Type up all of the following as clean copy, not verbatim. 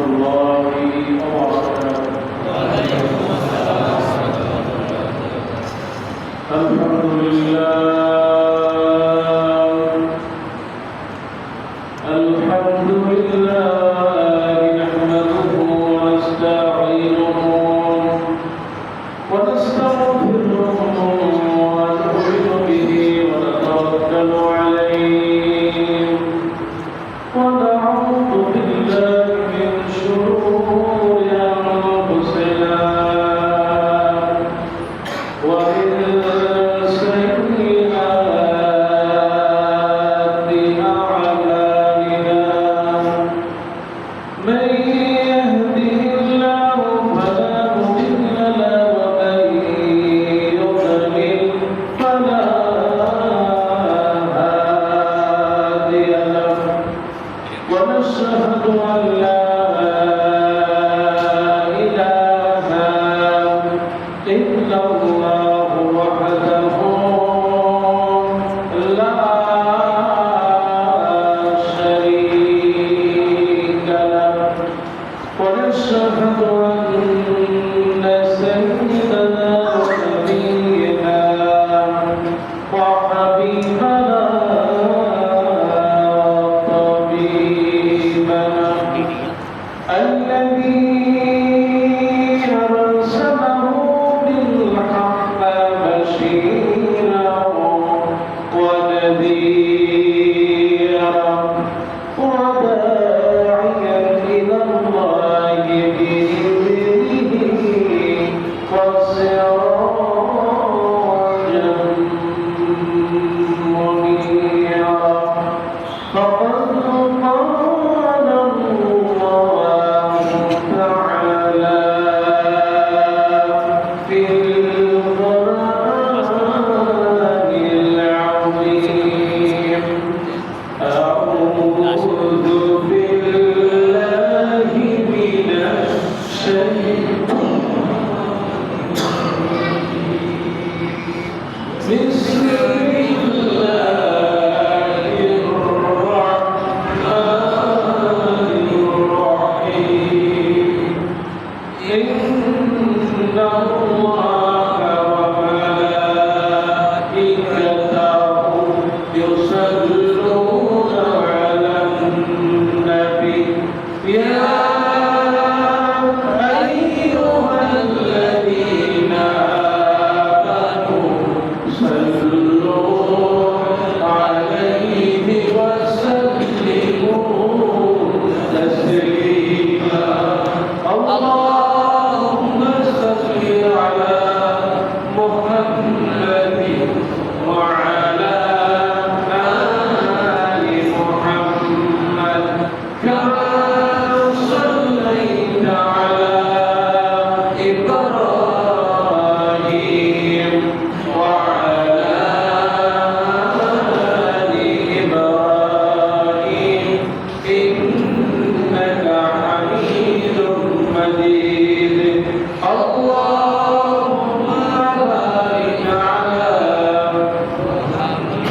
الله وبركاته. وعليكم السلام ورحمة الله. الحمد لله نحمده ونستعينه ونستغفره ونؤمن به ونتوكل عليه ونعوذ بالله من شرور أنفسنا ومن سيئات أعمالنا من يهده الله فلا مضل له ومن يضلل فلا هادي له ونشهد أن لا إله إلا الله وحده لا شريك له ونشهد أن سيدنا ونبينا وحبيبنا وطبيبنا الذي أرسله بالحق بشيرا ونذيرا وداعيا إلى الله بإذنه وسراجا منيرا فقد قال الله تعالى في القرآن العظيم أعوذ بالله من الشيطان بسم الله الرحمن الرحيم إن الله وملائكته يصلون على النبي يا أيها الذين آمنوا صلوا عليه وسلموا تسليما اللهم صل على محمد وعلى آل محمد كما صليت على إبراهيم وعلى آل إبراهيم إنك حميد مجيد اللهم بارك على محمد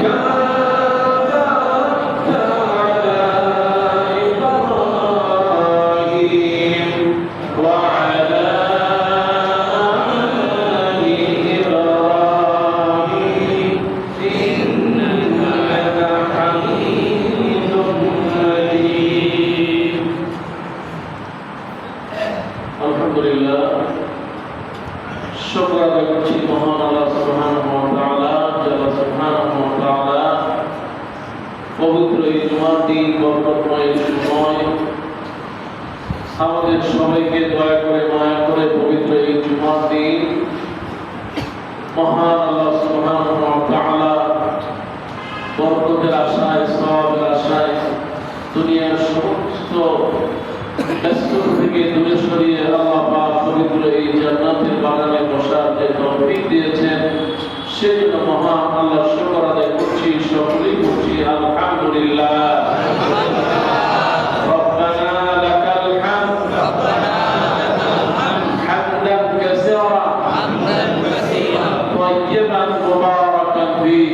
كما باركت على إبراهيم وعلى آل إبراهيم إنك حميد مجيد الحمد لله شكرا لكم মহান আল্লাহ সুবহানাহু ওয়া তাআলা আল্লাহ সুবহানাহু ওয়া তাআলা পবিত্র এই জুমার দিন বরকতময় সময় আমাদের সবাইকে দয়া করে মায়া করে পবিত্র এই জুমার দিন মহান আল্লাহ সুবহানাহু ওয়া তাআলা বরকতের আশায় সওয়াবের আশায় দুনিয়ার সমস্ত ব্যস্ততা থেকে দূরে সরিয়ে আল্লাহ পাক পবিত্র এই জান্নাতের বাগানে বসার যে তৌফিক দিয়েছেন সেজন্য মহান আল্লাহর শুকর আদায় করছি সকলেই করছি আলহামদুলিল্লাহ ربنا لك الحمد حمدا كثيرا طيبا مباركا فيه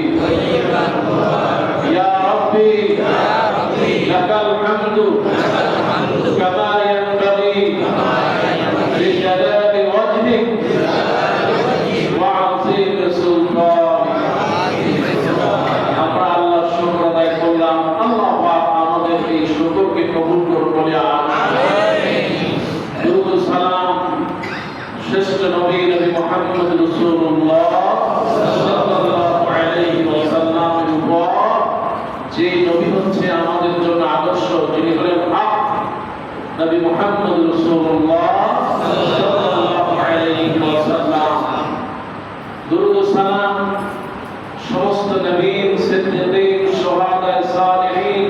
নবীন, সিদ্দিকীন, শুহাদা, সালিহিন,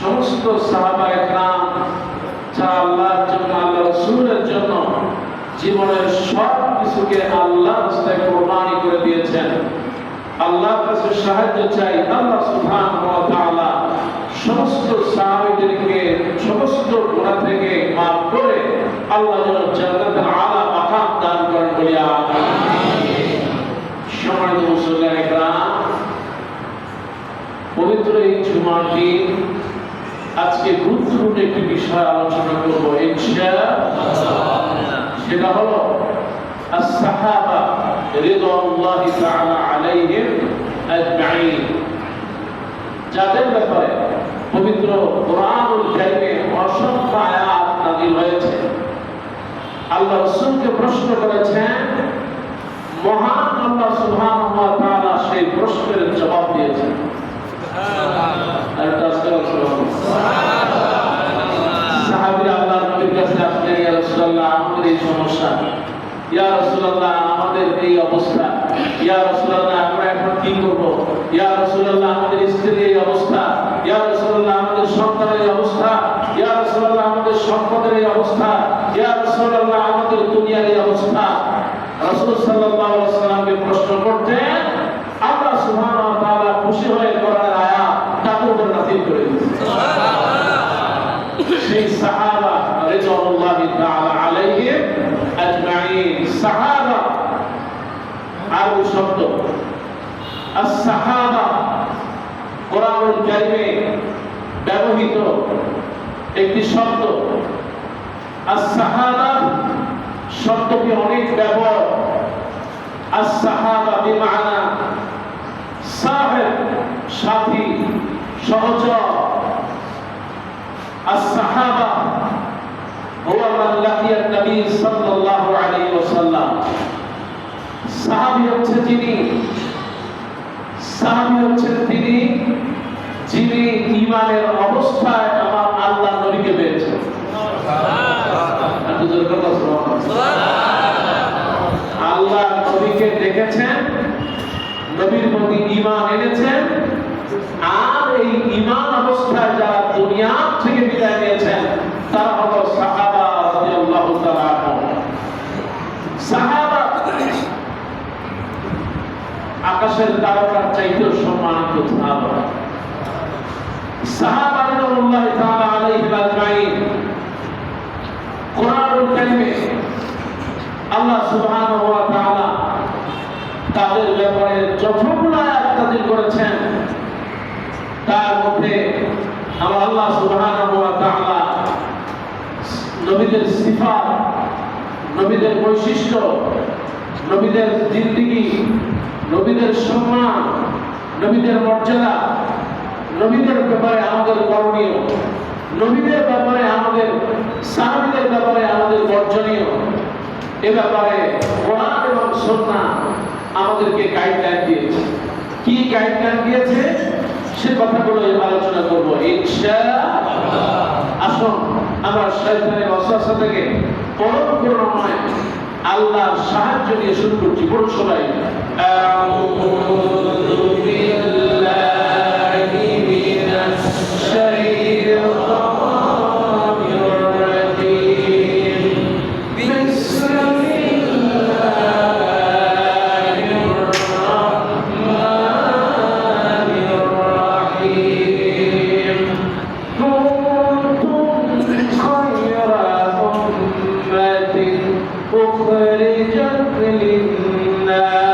সমস্ত সাহাবায়ে কেরাম যারা আল্লাহর জন্য, আল্লাহ রাসূলের জন্য জীবনের সব কিছুকে আল্লাহর রাস্তায় কোরবানি করে দিয়েছেন। আল্লাহর কাছে সাহায্য চাই, আল্লাহ সুবহানাহু ওয়া তাআলা সমস্ত সাহাবীদেরকে সমস্ত গুনাহ থেকে মাফ করে আল্লাহ যেন জান্নাতুল আলা মাকাম দান করেন, বলি আমিন। সম্মানিত মুসলিম کرام, পবিত্র এই জুমার দিন আজকে গুরুত্বপূর্ণ একটি বিষয় আলোচনা করব ইনশাআল্লাহ। সেটা হলো as-সাহাবা রিদওয়ানুল্লাহি তাআলা আলাইহিম আজমাইন, যাদের ব্যাপারে পবিত্র কোরআনুল কারীমে অসংখ্য আয়াত নাযিল হয়েছে। আল্লাহ রাসূলকে প্রশ্ন করেছেন, মহান আল্লাহ সুবহানাহু ওয়া তাআলা সেই প্রশ্নের জবাব দিয়েছেন। সাহাবীরা আল্লাহর নবীর কাছে আসলেন, ইয়া রাসূলুল্লাহ আমাদের এই সমস্যা, ইয়া রাসূলুল্লাহ আমাদের এই অবস্থা, ইয়া রাসূলুল্লাহ আমরা এখন কি করব, ইয়া রাসূলুল্লাহ আমাদের স্ত্রীর এই অবস্থা, ইয়া রাসূলুল্লাহ আমাদের সন্তানের এই অবস্থা, ইয়া রাসূলুল্লাহ আমাদের সম্পদের এই অবস্থা, ইয়া রাসূলুল্লাহ আমাদের দুনিয়ার এই অবস্থা। রাসূল সাল্লাল্লাহু আলাইহি ওয়াসাল্লামকে প্রশ্ন করতেন, আল্লাহ সুবহানাহু ওয়া তাআলা খুশি হয়ে কোরআনের আয়াত তাদের উপর নাযিল করে দিয়েছেন। সুবহানাল্লাহ। সেই সাহাবা রিদওয়ানুল্লাহি তাআলা আলাইহিম আজমাইন, সাহাবা আরবি শব্দ, as-সাহাবা কোরআনুল কারীমে ব্যবহৃত একটি শব্দ। as-সাহাবা শব্দটি অনেক ব্যবহার। as-সাহাবা বিমানা সাহেব, সাথী, সহচর। as-সাহাবা হুয়া মান লাকিয়া নবী সাল্লাল্লাহু আলাইহি ওয়াসাল্লাম। সাহাবী হচ্ছে যিনি, সাহাবী হচ্ছেন তিনি যিনি ঈমানের অবস্থায় আমার আল্লাহর নবীকে পেয়েছেন। আল্লাহ নবীকে দেখেছেন, নবীর প্রতি ঈমান এনেছেন, আর এই ঈমান অবস্থায় যারা দুনিয়া থেকে বিদায় নিয়েছেন তারা হলো সাহাবা রাদিয়াল্লাহু তাআলা আনহুম। সাহাবা আকাশের তারকার চাইতেও সম্মানিত সাহাবা। সাহাবা রাদিয়াল্লাহু তাআলা আলাইহিম আজমাইন। কোরআনুল কারীমে আল্লাহ সুবহানাহু ওয়া তাআলা তাদের ব্যাপারে যতগুলো আয়াত নাযিল করেছেন তার মধ্যে আমার আল্লাহ সুবহানাহু ওয়া তাআলা নবীদের সিফাত, নবীদের বৈশিষ্ট্য, নবীদের জিন্দেগি, নবীদের সম্মান, নবীদের মর্যাদা, নবীদের ব্যাপারে আমাদের করণীয়, নবীদের ব্যাপারে আমাদের, সাহাবীদের ব্যাপারে আমাদের বর্জনীয়, এ ব্যাপারে কোরআন এবং সুন্নাহ আমাদেরকে গাইডলাইন দিয়েছে। কি গাইডলাইন দিয়েছে সে কথাগুলো আলোচনা করব ইনশাআল্লাহ। আসুন আমরা শয়তানের ওয়াসওয়াসা থেকে পরম করুণাময় আল্লাহর সাহায্য নিয়ে শুরু করছি। বলুন সবাই, আউযু বিল্লাহি মিনাশ শাইতানির রাজীম। বিসমিল্লাহির রাহমানির রাহিম। কুনতুম খায়রা উম্মাতিন উখরিজাত লিন-নাস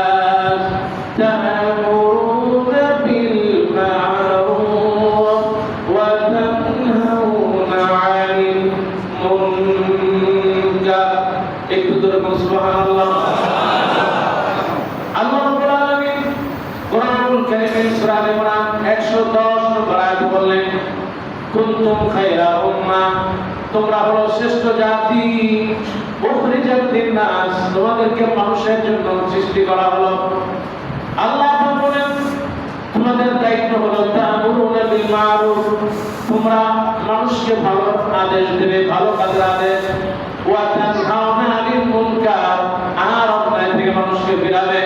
ta'muruna bil ma'ruf wa tanhauna 'anil munkar। একটু জোরে বলুন সুবহানাল্লাহ। আল্লাহ রাব্বুল আলামিন কোরআনুল কারীমে সূরা আলে ইমরান 110 নম্বর আয়াতে বললেন, কুনতুম খায়রা উম্মাহ, তোমরা হলো শ্রেষ্ঠ জাতি, উখরিজাত লিন-নাস, তোমাদেরকে মানুষের জন্য সৃষ্টি করা হলো। আল্লাহ বলেন তোমাদের দায়িত্ব হলো তা'মুরুনা বিল মা'রুফ, তোমরা মানুষকে ভালো আদেশ দেবে, ভালো কাজের আদেশ, ওয়া তানহাউনা আনিল মুনকার, আর অন্যায় থেকে মানুষকে ফিরাবে।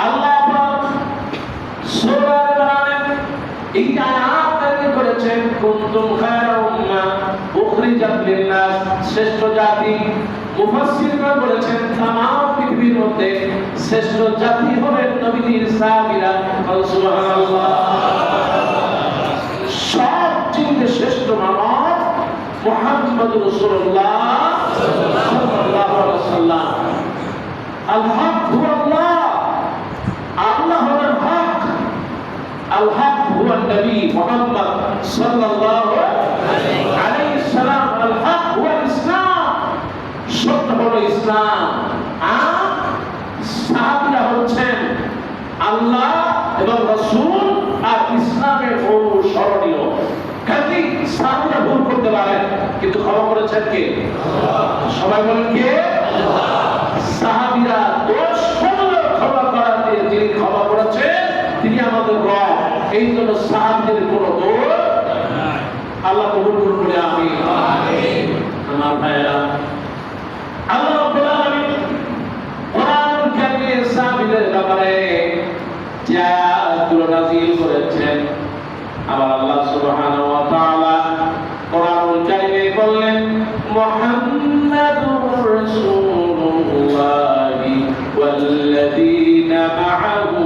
আল্লাহ নাস, শ্রেষ্ঠ জাতি। মুফাসসিররা বলেছেন তামাম পৃথিবীর মধ্যে শ্রেষ্ঠ জাতি হলেন নবীর সাহাবীরা। সুবহানাল্লাহ। সবচেয়ে শ্রেষ্ঠ মানব মুহাম্মদুর রাসূলুল্লাহ সাল্লাল্লাহু আলাইহি ওয়াসাল্লাম। আল হক হুয়াল্লাহ, আল্লাহ হলেন হক। আল হক হুয়া নবী মুহাম্মদ সাল্লাল্লাহু আলাইহি সাল্লাম। আল হক হুয়া ইসলাম, সত্য হলো ইসলাম। আর সাহাবীরা হচ্ছেন আল্লাহ এবং রাসূল আর ইসলামের অনুসরণীয়। কাজে সাহাবীরা ভুল করতে পারেন, কিন্তু ক্ষমা করেছেন কে? সবাই বলেন কে? সাহাবীরা দোষ করলেও ক্ষমা করা দিয়ে যিনি ক্ষমা করেছেন তিনি আমাদের রব। এই জন্য সাহাবীদের কোনো দোষ আল্লাহ কবুল করুন বলে আমিন। আমার ভাইরা, আল্লাহ রাব্বুল আলামিন কোরআনুল কারীমে সাহাবীদের ব্যাপারে যে আয়াতগুলো নাযিল করেছেন, আবার আল্লাহ সুবহানাহু ওয়া তাআলা কোরআনুল কারীমে বললেন মুহাম্মাদুর রাসূলুল্লাহি ওয়াল্লাযীনা মা'আহু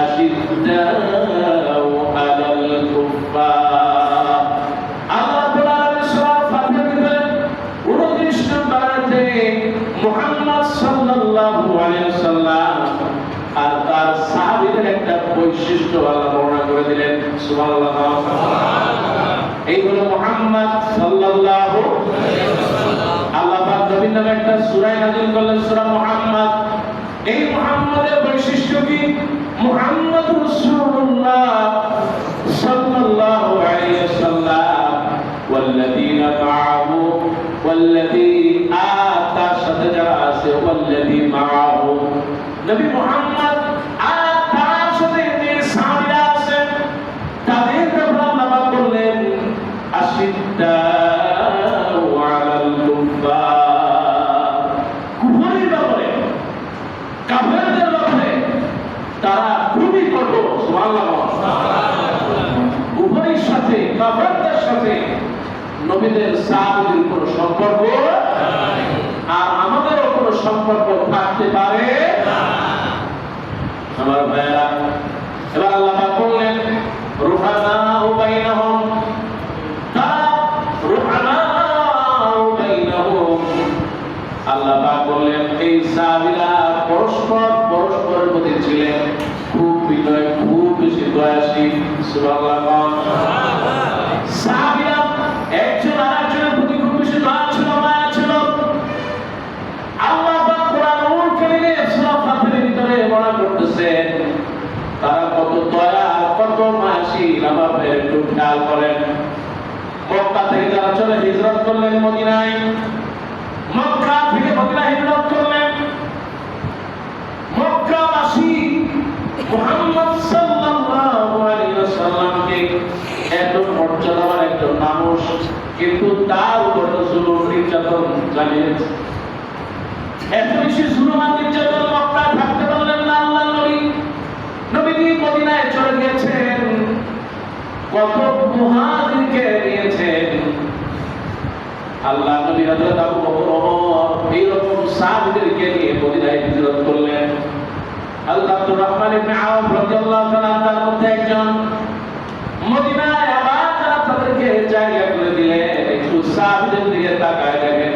আশিদ্দাউ আলাল কুফফার। আল্লাহ তাআলা সূরা ফাতিহাতে 29 নম্বর আয়াতে মুহাম্মদ সাল্লাল্লাহু আলাইহি ওয়াসাল্লাম আর তার সাহাবীদের একটা বৈশিষ্ট্য আল্লাহ বর্ণনা করে দিলেন। সুবহানাল্লাহ। এই হলো মুহাম্মদ সাল্লাল্লাহু আলাইহি ওয়াসাল্লাম। আল্লাহ পাক নবীর নামে একটা সূরা নাযিল করলেন, সূরা মুহাম্মদ। এই মুহাম্মদের বৈশিষ্ট্য কি? মুহাম্মাদুর রাসূলুল্লাহ সাল্লাল্লাহু আলাইহি ওয়াসাল্লাম ওয়াল্লাযীনা মা'আহু, ওয়াল্লাযী তার সাথে যারা আছে, ওয়াল্লাযী মা'আহু নবী মুহাম্মদ আর তার সাথে যে সাহাবীরা আছেন তাদের ব্যাপারে আল্লাহ বললেন আশিদ্দাউ আলাল কুফফার। কুফরের ব্যাপারে, কাফেরদের ব্যাপারে তারা খুবই কঠোর। সুবহানাল্লাহ। কুফরের সাথে, কাফেরদের সাথে নবীদের সাহাবীদের কোনো সম্পর্ক আর আমাদেরও কোনো সম্পর্ক থাকতে পারে না। আমার ভাইরা, এবার আল্লাহ পাক বললেন রুহামাউ বাইনাহুম, তারা রুহামাউ বাইনাহুম। আল্লাহ পাক বললেন এই সাহাবীরা পরস্পরের প্রতি ছিলেন খুব বিনয়, খুব বেশি দয়াশীল। সুবহানাল্লাহ। সাহাবীরা একজন আরেকজনের প্রতি খুব বেশি দয়া ছিল, মায়া ছিল। আল্লাহ পাক কোরআনুল কারীমে সূরা ফাতিহার ভিতরে বর্ণনা করতেছেন তারা কত দয়া, কত মায়াশীল। আমার ভাই একটু খেয়াল করেন, মক্কা থেকে যারা চলে হিজরত করলেন মদিনায়, মক্কা থেকে মদিনায় হিজরত করলেন, মক্কাবাসী মুহাম্মদ সাল্লাল্লাহু আলাইহি ওয়াসাল্লামকে এত মর্যাদাবান একজন মানুষ, কিন্তু তার উপর জুলুম নির্যাতন চালিয়েছে। এত বেশি জুলুম আর নির্যাতন মক্কায় থাকতে পারলেন না আল্লাহ নবী। নবীজি মদিনায় চলে গিয়েছেন, কত মুহাজিরকে নিয়েছেন। আল্লাহ নবী হযরত আবু বকর, ওমর এইরকম সাহাবীদেরকে নিয়ে মদিনায় হিজরত করলেন। হযরত আব্দুর রহমান ইবনে আওফ রাদিয়াল্লাহু তাআলা তার মধ্যে একজন। মদিনায় আবার যারা তাদেরকে জায়গা করে দিলেন, একটু সাহাবীদের দিকে তাকায় দেখেন,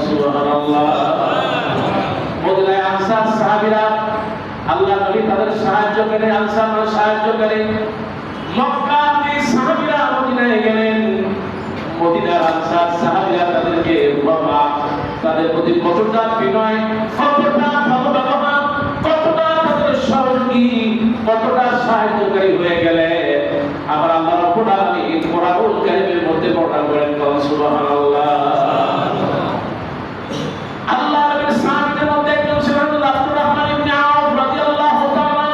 সুবহানাল্লাহ। মদিনায় আনসার সাহাবীরা, আল্লাহ নবী তাদের সাহায্য করেন, আনসার সাহায্য করেন। মক্কাতে সাহাবীরা মদিনায় গেলেন, মদিনার আনসার সাহাবীরা তাদেরকে বাবা তাদের প্রতি কতটা বিনয়, কতটা ভালো ব্যবহার, কতটা তাদের সহযোগী, কতটা সাহায্যকারী হয়ে গেলেন। আবার আল্লাহ রাব্বুল আলামিন কোরআনুল কারীমের মধ্যে বর্ণনা করেন, সুবহানাল্লাহ। আল্লাহ নবীর সাহাবীদের মধ্যে একজন ছিলেন আব্দুর রহমান ইবনে আওফ রাদিয়াল্লাহু তাআলা।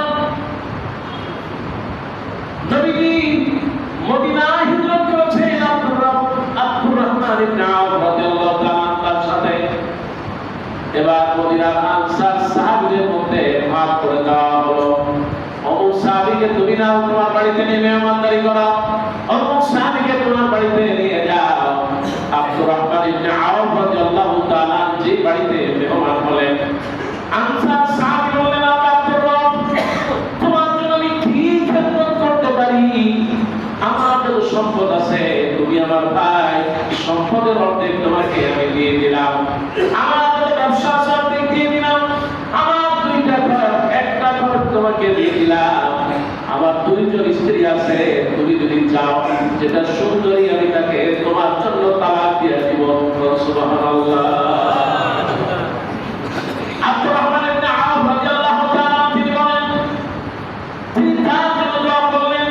নবীজি মদিনায় হিজরত করেছেন আব্দুর রহমান ইবনে আওফ রাদিয়াল্লাহু তাআলা তার সাথে। এবার মদিনার আনসার সাহাবীদের মধ্যে ভাগ করে দেওয়া হলো, অমুক সাহাবীকে তুমি নাও তোমার বাড়িতে নিয়ে মেহমানদারি করা, অমুক সাহাবীকে তোমার বাড়িতে নিয়ে যাও। আব্দুর রহমান ইবনে আমার যত সম্পদ আছে তুমি আমার ভাই সম্পদের অর্ধেক তোমাকে আমি দিয়ে দিলাম, আমার যত ব্যবসা আছে অর্ধেক দিয়ে দিলাম, আমার দুইটা ঘর একটা ঘর তোমাকে দিয়ে দিলাম, আমার দুইজন স্ত্রী আছে তুমি যদি চাও যেটা সুন্দরী আমি তাকে তোমার জন্য তালাক দিয়ে দিব। সুবহানাল্লাহ। আব্দুর রহমান ইবনে আওফ রাদিয়াল্লাহু তাআলা তিনি বলেন, তিনি তার জন্য দোয়া করলেন,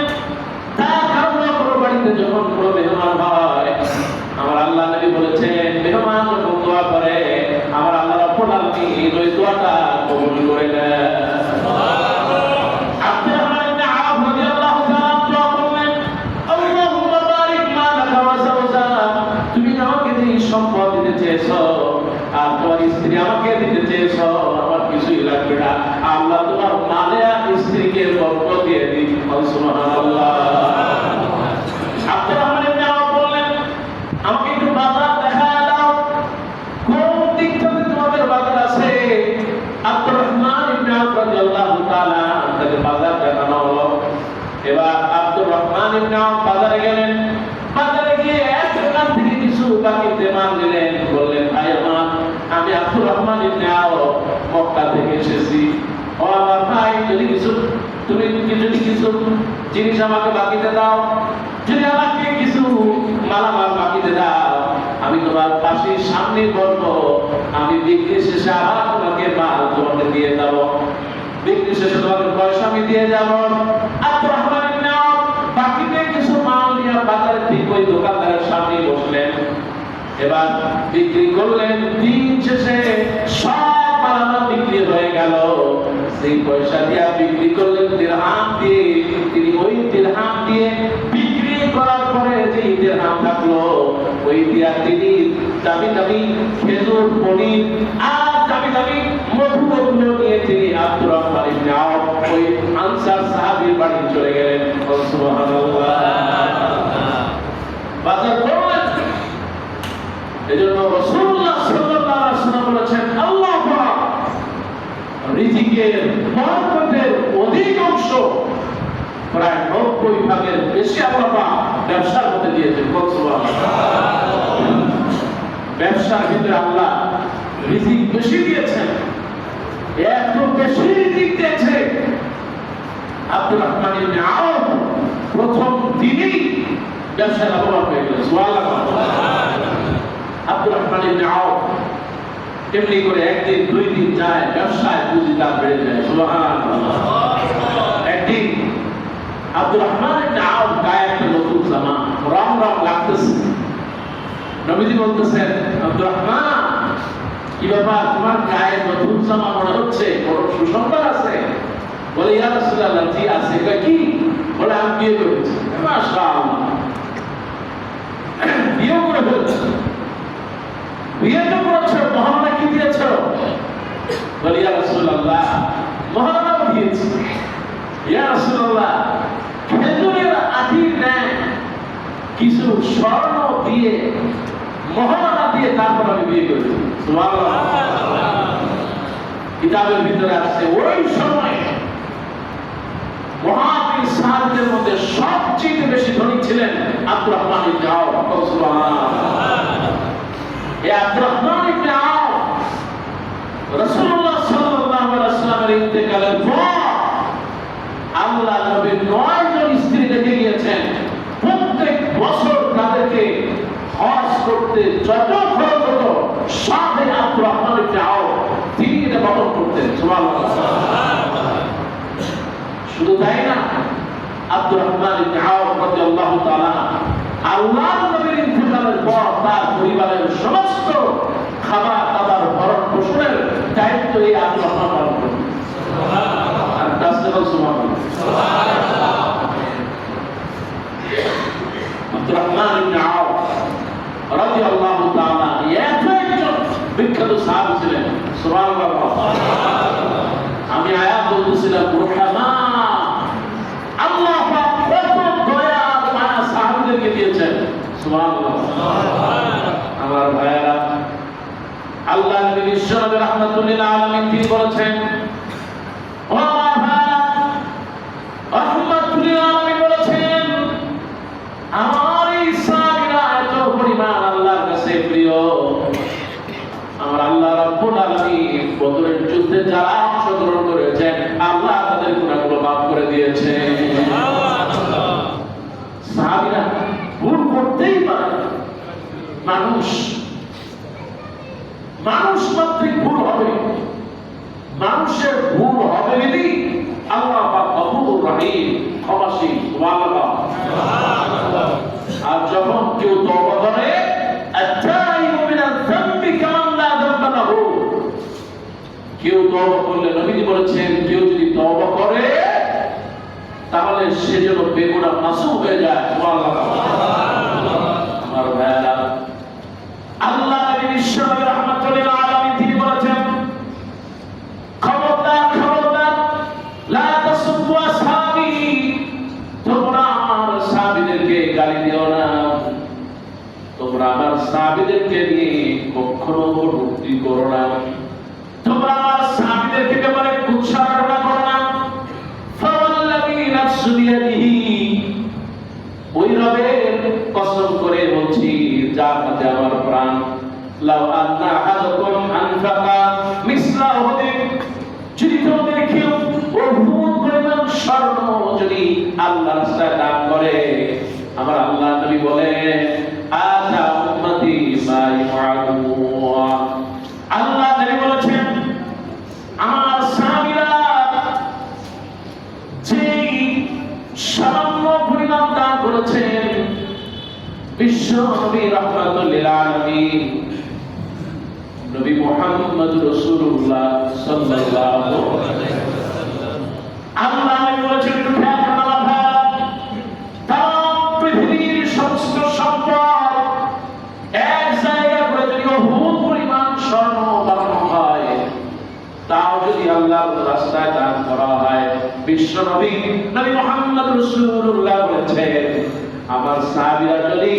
তার কারণে কোনো বাড়িতে যখন কোনো মেহমান হয় আমার আল্লাহ নবী বলেছেন মেহমান যখন দোয়া করে আমার আল্লাহ রাব্বুল আলামিন ওই দোয়াটা কবুল করে নেন। আব্দুর রহমান ইবনে আওফ রাদিয়াল্লাহু তাআলা দোয়া করলেন, আল্লাহুম্মা বারিক মা লাকা ওয়া যাওজা, তুমি আমাকে যে সম্পদ দিতে চেয়েছো আর তোমার স্ত্রী আমাকে দিতে চেয়েছো আমার কিছুই লাগবে না, আল্লাহ তোমার মালে আর স্ত্রীকে বরকত দিয়ে দিন। সুবহানাল্লাহ। আব্দুর রহমান ইবনে আওফ বললেন আমাকে একটু বাজার দেখায় দাও, কোন দিক থেকে তোমাদের বাজার আছে? আব্দুর রহমান ইবনে আওফ রাদিয়াল্লাহু তাআলা তাকে বাজার দেখানো হলো। এবার আব্দুর রহমান ইবনে আওফ বাজারে গেলেন, বাজারে গিয়ে এক দোকান থেকে কিছু বাকিতে মাল নিলেন, বললেন ভাই আমার আমি আব্দুর রহমান ইবনে আওফ মক্কা থেকে এসেছি, ও আমার ভাই যদি কিছু তুমি যদি কিছু জিনিস আমাকে বাকিতে দাও, যদি আমাকে কিছু মালামাল বাকিতে দাও আমি তোমার পাশের সামনে বলবো, আমি বিক্রি শেষে আবার তোমাকে মাল তোমাকে দিয়ে দেবো, বিক্রি শেষে তোমাকে পয়সা আমি দিয়ে যাবো। আব্দুর রহমান ইবনে আওফ বাকিতে কিছু মাল নিয়ে বাজারে ঠিক ওই দোকানদারের সামনে বসলেন, এবার বিক্রি করলেন, দিন শেষে সব মালামাল বিক্রি হয়ে গেল, সেই পয়সা দিয়ে বিক্রি করলেন দিরহাম দিয়ে, তিনি ওই দিরহাম দিয়ে বিক্রি করার পরে যে দিরহাম থাকলো ওই দিয়া তিনি দামি দামি খেজুর পনির আর দামি দামি মধুগুলো নিয়ে তিনি আব্দুর রহমান ইবনে আওফ ওই আনসার সাহাবীর বাড়ি চলে গেলেন। সুবহানাল্লাহ। বাজার করলেন, এজন্য রাসূলুল্লাহ সাল্লাল্লাহু আলাইহি ওয়াসাল্লাম বলেছেন আল্লাহ পাক রিজিকের বরকতের অধিক অংশ প্রায় 90 ভাগের বেশি আল্লাহ পাক ব্যবসার মধ্যে দিয়েছেন। সুবহানাল্লাহ। ব্যবসার ভিতরে আল্লাহ রিজিক বেশি দিয়েছেন, এত বেশি রিজিক দিয়েছে আব্দুর রহমান ইবনে আওফ প্রথম দিনই ব্যবসা লাভবান হয়ে গেল। সুবহানাল্লাহ। আব্দুর রহমান ইবনে আওফ এমনি করে একদিন দুই দিন যায়, ব্যবসায় পুঁজি তার বেড়ে যায়। সুবহানাল্লাহ। একদিন আব্দুর রহমান ইবনে আওফ গায়ে একটা নতুন জামা, রং রং লাগতেছে, নবীজি বলতেছেন আব্দুর রহমান কি ব্যাপার তোমার গায়ে নতুন জামা মনে হচ্ছে, বড় সুসংবাদ আছে? বলে ইয়া রাসূলুল্লাহ জি আছে। কি? বলে আমি বিয়ে করেছি। মাশাআল্লাহ, বিয়ে করে ফেলেছি। বিয়ে তো করেছো, মহারণা কি দিয়েছো? বলে ইয়া রাসূলুল্লাহ মহারণাও দিয়েছি। ইয়া রাসূলুল্লাহ খেজুরের আটির ন্যায় কিছু স্বর্ণ দিয়ে মহারণা দিয়ে তারপর আমি বিয়ে করেছি। সুবহানাল্লাহ। কিতাবের ভিতরে আসছে ওই সময় মহাবীর সাহাবীদের মধ্যে সবচেয়ে বেশি ধনী ছিলেন আব্দুর রহমান ইবনে আওফ। সুবহানাল্লাহ। এই আব্দুর রহমান ইবনে আওফ রাসূলুল্লাহ সাল্লাল্লাহু আলাইহি ওয়াসাল্লামের ইন্তেকালের পর আল্লাহ নবীর 9 জন স্ত্রী রেখে গিয়েছেন, প্রত্যেক বছর তাদেরকে হজ করতে যত খরচ হতো সব এই আব্দুর রহমান ইবনে আওফ তিনি এটা বহন করতেন। সুবহানাল্লাহ। শুধু তাই না, আব্দুর রহমান ইবনে আওফ রাদিয়াল্লাহু তাআলা আল্লাহর নবীর ইন্তেকালের পর তার পরিবারের সমস্ত খাবার দাবার ভরণ পোষণের দায়িত্ব এই আব্দুর রহমান পালন করতেন। সুবহানাল্লাহ। আর তাসবিহ সুবহানাল্লাহ। সুবহানাল্লাহ। আব্দুর রহমান ইবনে আওফ রাদিয়াল্লাহু তাআলা এত একজন বিখ্যাত সাহাবী ছিলেন। সুবহানাল্লাহ। আমি আয়াত বলতেছিলাম রহমা, আল্লাহ পাক কত দয়া আর মায়া সাহাবীদেরকে দিয়েছেন। সুবহানাল্লাহ। আমার ভাইয়েরা, আল্লাহ নবী বিশ্বনবী রাহমাতুল লিল আলামিন তিনি বলেছেন, ও আমার ভাইয়েরা রাহমাতুল লিল আলামিন বলেছেন বদরের যুদ্ধে যারা অংশগ্রহণ করেছেন আল্লাহ তাদের গুনাহগুলো মাফ করে দিয়েছেন। সাহাবীরা ভুল করতেই পারে, মানুষ মাত্রিক ভুল হবে, মানুষের ভুল হবে যদি আল্লাহ পাক গফুর রহিম, ক্ষমাশীল। সুবহানাল্লাহ। আর যখন কেউ তওবা করে, আত-তাইবু মিনাল যামবি কামান লা যামবা লাহু, কেউ তওবা করলে নবীজি বলেছেন কেউ যদি তওবা করে তাহলে সে যেন বেগুনাহ মাসুম হয়ে যায়। সুবহানাল্লাহ। আমার ভাইরা, আল্লাহ নবী বিশ্বনবী রাহমাতুল লিল আলামিন তিনি বলেছেন, খবরদার খবরদার, লা তাসুব্বু আসহাবি, তোমরা আমার সাহাবীদেরকে গালি দিও না, তোমরা আমার সাহাবীদেরকে নিয়ে কখনো কটূক্তি করো না, তোমরা আমার সাহাবীদেরকে ব্যাপারে কুৎসারণা করো না। ফাওয়াল্লাযী নাফসু বিয়াদিহি, ওই রবের কসম করে বলছি যার হাতে আমার প্রাণ, লাউ আন্না আহাদাকুম আনফাকা মিসলা উহুদিন, যদি তোমাদের কেউ উহুদ পরিমাণ স্বর্ণ যদি আল্লাহর রাস্তায় দান করে, আমার আল্লাহ নবী বলেন আতা উম্মতি মা ইউআদুন, আল্লাহ নবী বলেছেন আমার সাহাবীরা যেই সামান্য পরিমাণ দান করেছেন, বিশ্ব নবী রাহমাতুল লিল আলামিন নবী মুহাম্মদ রাসূলুল্লাহ সাল্লাল্লাহু আলাইহি ওয়াসাল্লাম, আল্লাহ নবী বলেছেন খেয়াল করুন আমার ভাই, তাম পৃথিবীর সমস্ত সম্পদ এক জায়গা করে যদি উহুদ পরিমাণ স্বর্ণ বানানো হয়, তাও যদি আল্লাহর রাস্তায় দান করা হয়, বিশ্ব নবী মুহাম্মদ রাসূলুল্লাহ বলেছেন আমার সাহাবীরা যদি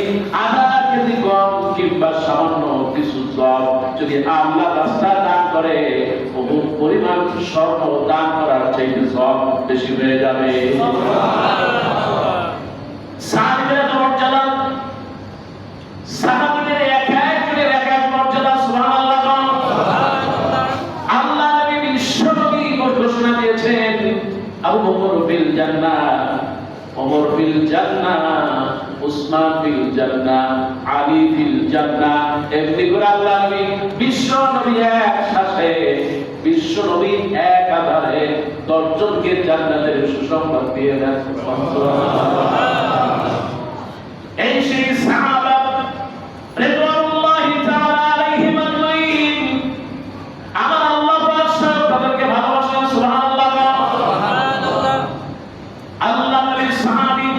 আধা কেজি গম কিংবা সামান্য কিছু জল যদি আল্লাহর রাস্তায় দান করে, উহুদ পরিমাণ স্বর্ণ দান করার চাইতে সব বেশি হয়ে যাবে। সাহাবীদের মর্যাদা, সাহাবীদের এক একজনের এক এক মর্যাদা। সুবহানাল্লাহ। আল্লাহ নবী বিশ্ব নবী ঘোষণা দিয়েছেন আবু বকর ফিল জান্নাহ, ওমর ফিল জান্নাহ, উসমান ফিল জান্নাহ, আলী ফিল জান্নাহ, এমনি করে আল্লাহ নবী বিশ্ব নবী এক শ্বাসে, বিশ্ব নবী এক আধারে 10 জনকে জান্নাতের সুসংবাদ দিয়ে দেন। এই সেই সাহাবা রিদওয়ানুল্লাহি তাআলা আলাইহিম আজমাইন, আমার আল্লাহ পাক তাদেরকে ভালোবাসেন। সুবহানাল্লাহ। আল্লাহ নবীর সাহাবী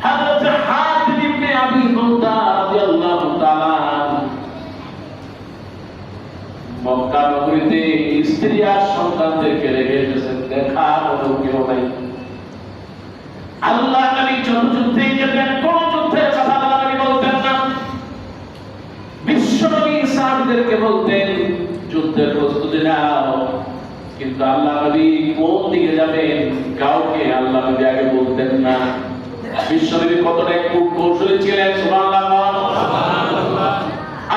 হযরত হাতিব ইবনে আবি বালতা রাদিয়াল্লাহু তাআলা মক্কা নগরীতে স্ত্রী আর সন্তানদেরকে রেখে এসেছেন, দেখার মতো কেউ নাই। আল্লাহ নবী যত যুদ্ধে যেতেন কোন যুদ্ধের কথা আল্লাহ নবী বলতেন না, বিশ্ব নবী সাহাবীদেরকে বলতেন যুদ্ধের প্রস্তুতি নাও, কিন্তু আল্লাহ নবী কোন দিকে যাবেন কাউকে আল্লাহ নবী আগে বলতেন না। বিশ্ব নবী কতটা খুব কৌশলী ছিলেন। সুবহানাল্লাহ।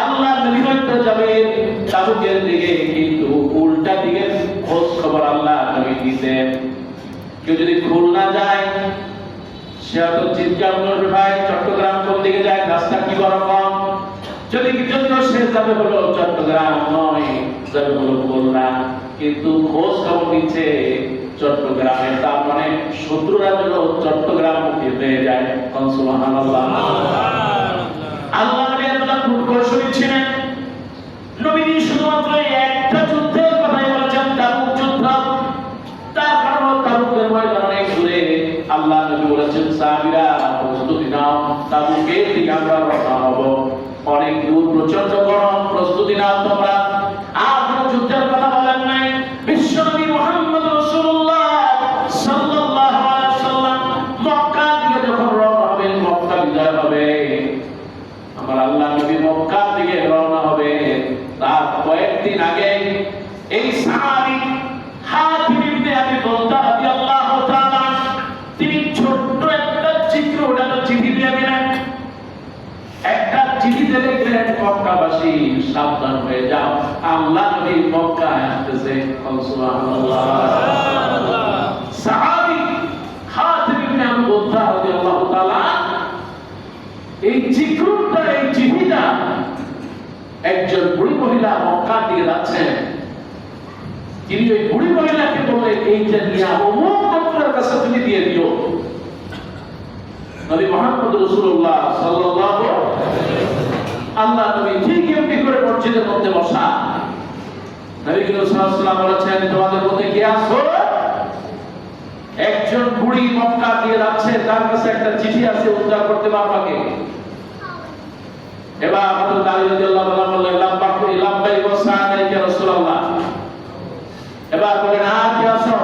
আল্লাহ নবী হয়তো যাবেন তাবুকের দিকে, কিন্তু উল্টা দিকে খোঁজ খবর আল্লাহ নবী দিতেন। কেউ যদি খুলনা যায় সে হয়তো চিৎকার করবে ভাই চট্টগ্রাম কোন দিকে যায়, রাস্তা কি রকম, যদি জন্য সে যাবে হলো চট্টগ্রাম নয়, যাবে হলো খুলনা, কিন্তু খোঁজ খবর দিচ্ছে চট্টগ্রামে, তার মানে শত্রুরা যেন চট্টগ্রাম মুখী হয়ে যায়। সুবহানাল্লাহ। আল্লাহ নবী আল্লাহ খুব কৌশলী ছিলেন। নবীজি শুধুমাত্র একটা যুদ্ধের কথাই বলেছেন, তাবুক যুদ্ধ। তার কারণ তাবুকের ময়দান অনেক দূরে। আল্লাহ নবী বলেছেন সাহাবীরা প্রস্তুতি নাও, তাবুকের দিকে আমরা রওনা হব, অনেক দূর, প্রচন্ড গরম, প্রস্তুতি নাও তোমরা। আর কোন যুদ্ধের কথা বলেন নাই। বিশ্বনবী মুহাম্মদ রাসূলুল্লাহ সাল্লাল্লাহু আলাইহি ওয়াসাল্লাম মক্কা থেকে যখন রওনা হবেন, মক্কা বিজয় হবে, আমার আল্লাহ নবী মক্কা থেকে রওনা হবে, তার কয়েকদিন আগে এই সাহাবী হাতিব ইবনে আবি বালতা রাদিয়াল্লাহু তাআলা তিনি ছোট্ট একটা চিত্র, ওটা চিঠি দিয়ে গেলেন। একটা চিঠিতে লিখলেন দিলেন মক্কাবাসী সাবধান হয়ে যাও, আল্লাহ নবী মক্কায় আসতেছে। সুবহানাল্লাহ। সাহাবী খাতিব ইবনে আবু বুদ্দা রাদিয়াল্লাহু তাআলা এই জিক্রটা, এই চিঠিটা একজন বুড়ি মহিলা মক্কা দিয়ে যাচ্ছেন, তিনি ওই বুড়ি মহিলাকে বলে এইটা নিয়ে অমুক গোত্রের কাছে তুমি দিয়ে দিও। নবী মুহাম্মদ রাসূলুল্লাহ সাল্লাল্লাহু আল্লাহ নবী ঠিক এমনি করে মসজিদের মধ্যে বসা। নবী করিম সাল্লাল্লাহু আলাইহি ওয়াসাল্লাম বলেছেন, তোমাদের মধ্যে কে আছো? একজন বুড়ি মক্কা দিয়ে যাচ্ছে, তার কাছে একটা চিঠি আছে, উদ্ধার করতে পারবাকে? এবার হযরত আলী রাদিয়াল্লাহু তাআলা বললেন, লাব্বাইক ওয়া সা'দাইক ইয়া রাসূলুল্লাহ। এবার বলেন, কে আছো?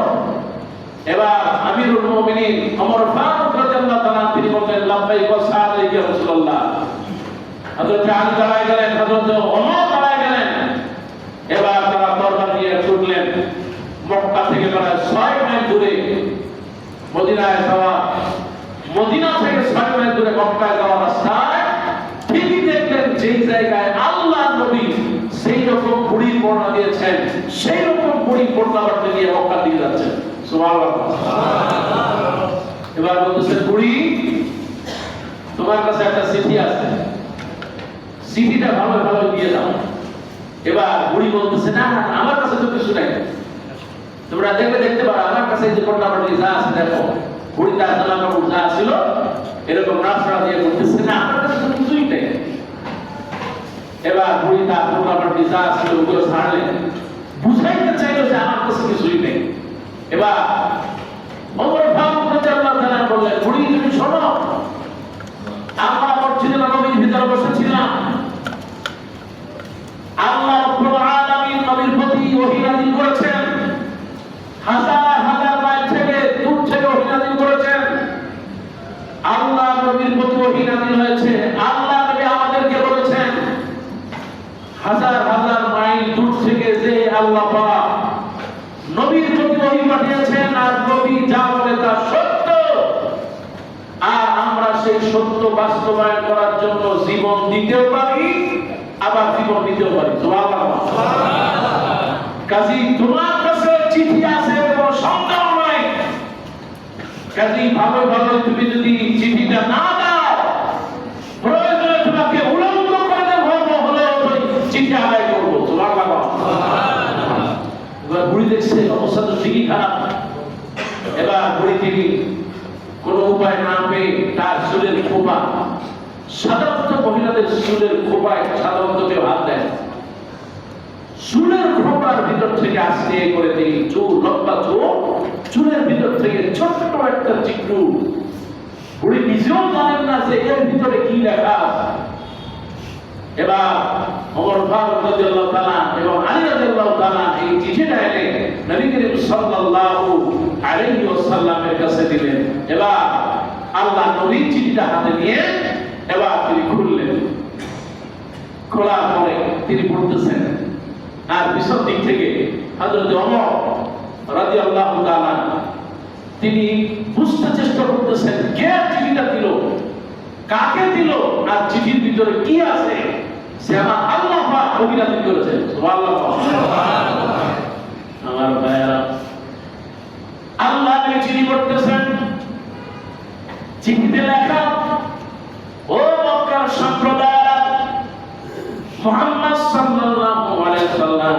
এবার আমিরুল মুমিনিন ওমর ফারুক রাদিয়াল্লাহু তাআলা তিনি বললেন, লাব্বাইক ওয়া সা'দাইক ইয়া রাসূলুল্লাহ। হযরত আলী দাঁড়ায় গেলেন, হযরত ওমর দাঁড়ায় গেলেন। এবার তারা তরবারি নিয়ে ছুটলেন। মক্কা থেকে প্রায় 6 মাইল দূরে মদিনায় যাওয়া, মদিনা থেকে 6 মাইল দূরে মক্কায় যাওয়ার রাস্তায় ঠিকই দেখলেন যেই জায়গায় আল্লাহ নবী সেই রকম বুড়ি বর্ণনা দিয়েছেন, সেই রকম বুড়ি বর্ণনা নিয়ে মক্কা দিয়ে যাচ্ছেন। সুবহানাল্লাহ। এবার বলতেছে, বুড়ি তোমার কাছে একটা চিঠি আছে, চিঠিটা ভালো ভালো দিয়ে দাও। এবার বুড়ি বলতেছে, না আমার কাছে তো কিছু নাই, তোমরা দেখতে পারো আমার কাছে যে বর্ণনা যা আছে দেখো। বুড়ি তার জামা কাপড় যা ছিল এরকম নাচড়া দিয়ে বলতেছে, না আমার কাছে তো কিছুই নেই। এবার বুড়ি তার বর্ণনা যা ছিল ওগুলো ছাড়লেন, বুঝাইতে চাইলো যে আমার কাছে কিছুই নেই। এবার ওমর ফারুক রাদিয়াল্লাহু তাআলা বললেন, বুড়ি তুমি শোনো, আমরা মসজিদে নববীর ভিতরে বসেছিলাম, আল্লাহ রাব্বুল আলামিন নবীর প্রতি ওহী নাযিল করেছেন, হাজার হাজার মাইল থেকে দূর থেকে ওহী নাযিল করেছেন। আল্লাহ নবীর প্রতি ওহী নাযিল হয়েছে, আল্লাহ নবী আমাদেরকে বলেছেন হাজার হাজার মাইল দূর থেকে যে আল্লাহ পাক নবীর প্রতি ওহী পাঠিয়েছেন, আর নবী যা বলে তা সত্য, আর আমরা সেই সত্য বাস্তবায়ন করার জন্য জীবন দিতেও পারি, আবার জীবন দিতেও পারি। সুবহানাল্লাহ। কাজী তোমার কাছে চিঠি আছে, কোনো সন্দেহ নাই। কাজী ভালো ভালো তুমি যদি চিঠিটা না দাও, প্রয়োজনে তোমাকে উলঙ্গ করে দেব, হলে ওই চিঠি আদায় করবো। সুবহানাল্লাহ। এবার বুড়ি দেখছে অবস্থা তো ঠিকই খারাপ। এবার বুড়ি তিনি কোন উপায় না পেয়ে তার চুলের খোপা, সাধারণত মহিলাদের চুলের খোপায় সাধারণত কেউ হাত দেয়, চুলের খোপার ভিতর থেকে আস্তে করে তিনি চুল, লম্বা চুলের ভিতর থেকে ছোট্ট একটা চিকটু, বুড়ি নিজেও জানেন না যে এর ভিতরে কি লেখা। এবার ওমর ফারুক রাদিয়াল্লাহু তাআলা এবং আলী রাদিয়াল্লাহু তাআলা এই চিঠিটা এনে নবী করিম সাল্লাল্লাহু আলাইহি ওয়াসাল্লামের কাছে দিলেন। এবার আল্লাহ নবী চিঠিটা হাতে নিয়ে এবার তিনি খুললেন। খোলার পরে তিনি পড়তেছেন, আর পিছন দিক থেকে হযরত ওমর রাদিয়াল্লাহু তাআলা তিনি বুঝতে চেষ্টা করতেছেন কে চিঠিটা দিল, কাকে দিল, আর চিঠির ভিতরে কি আছে। সে আমার আল্লাহ পাক অভিনাজিল করেছেন। সুবহানাল্লাহ। আমার ভাইরা, আল্লাহ চিঠি পড়তেছেন, চিঠিতে লেখা, ও মক্কার সম্প্রদায়, মুহাম্মদ সাল্লাল্লাহু আলাইহি ওয়াসাল্লাম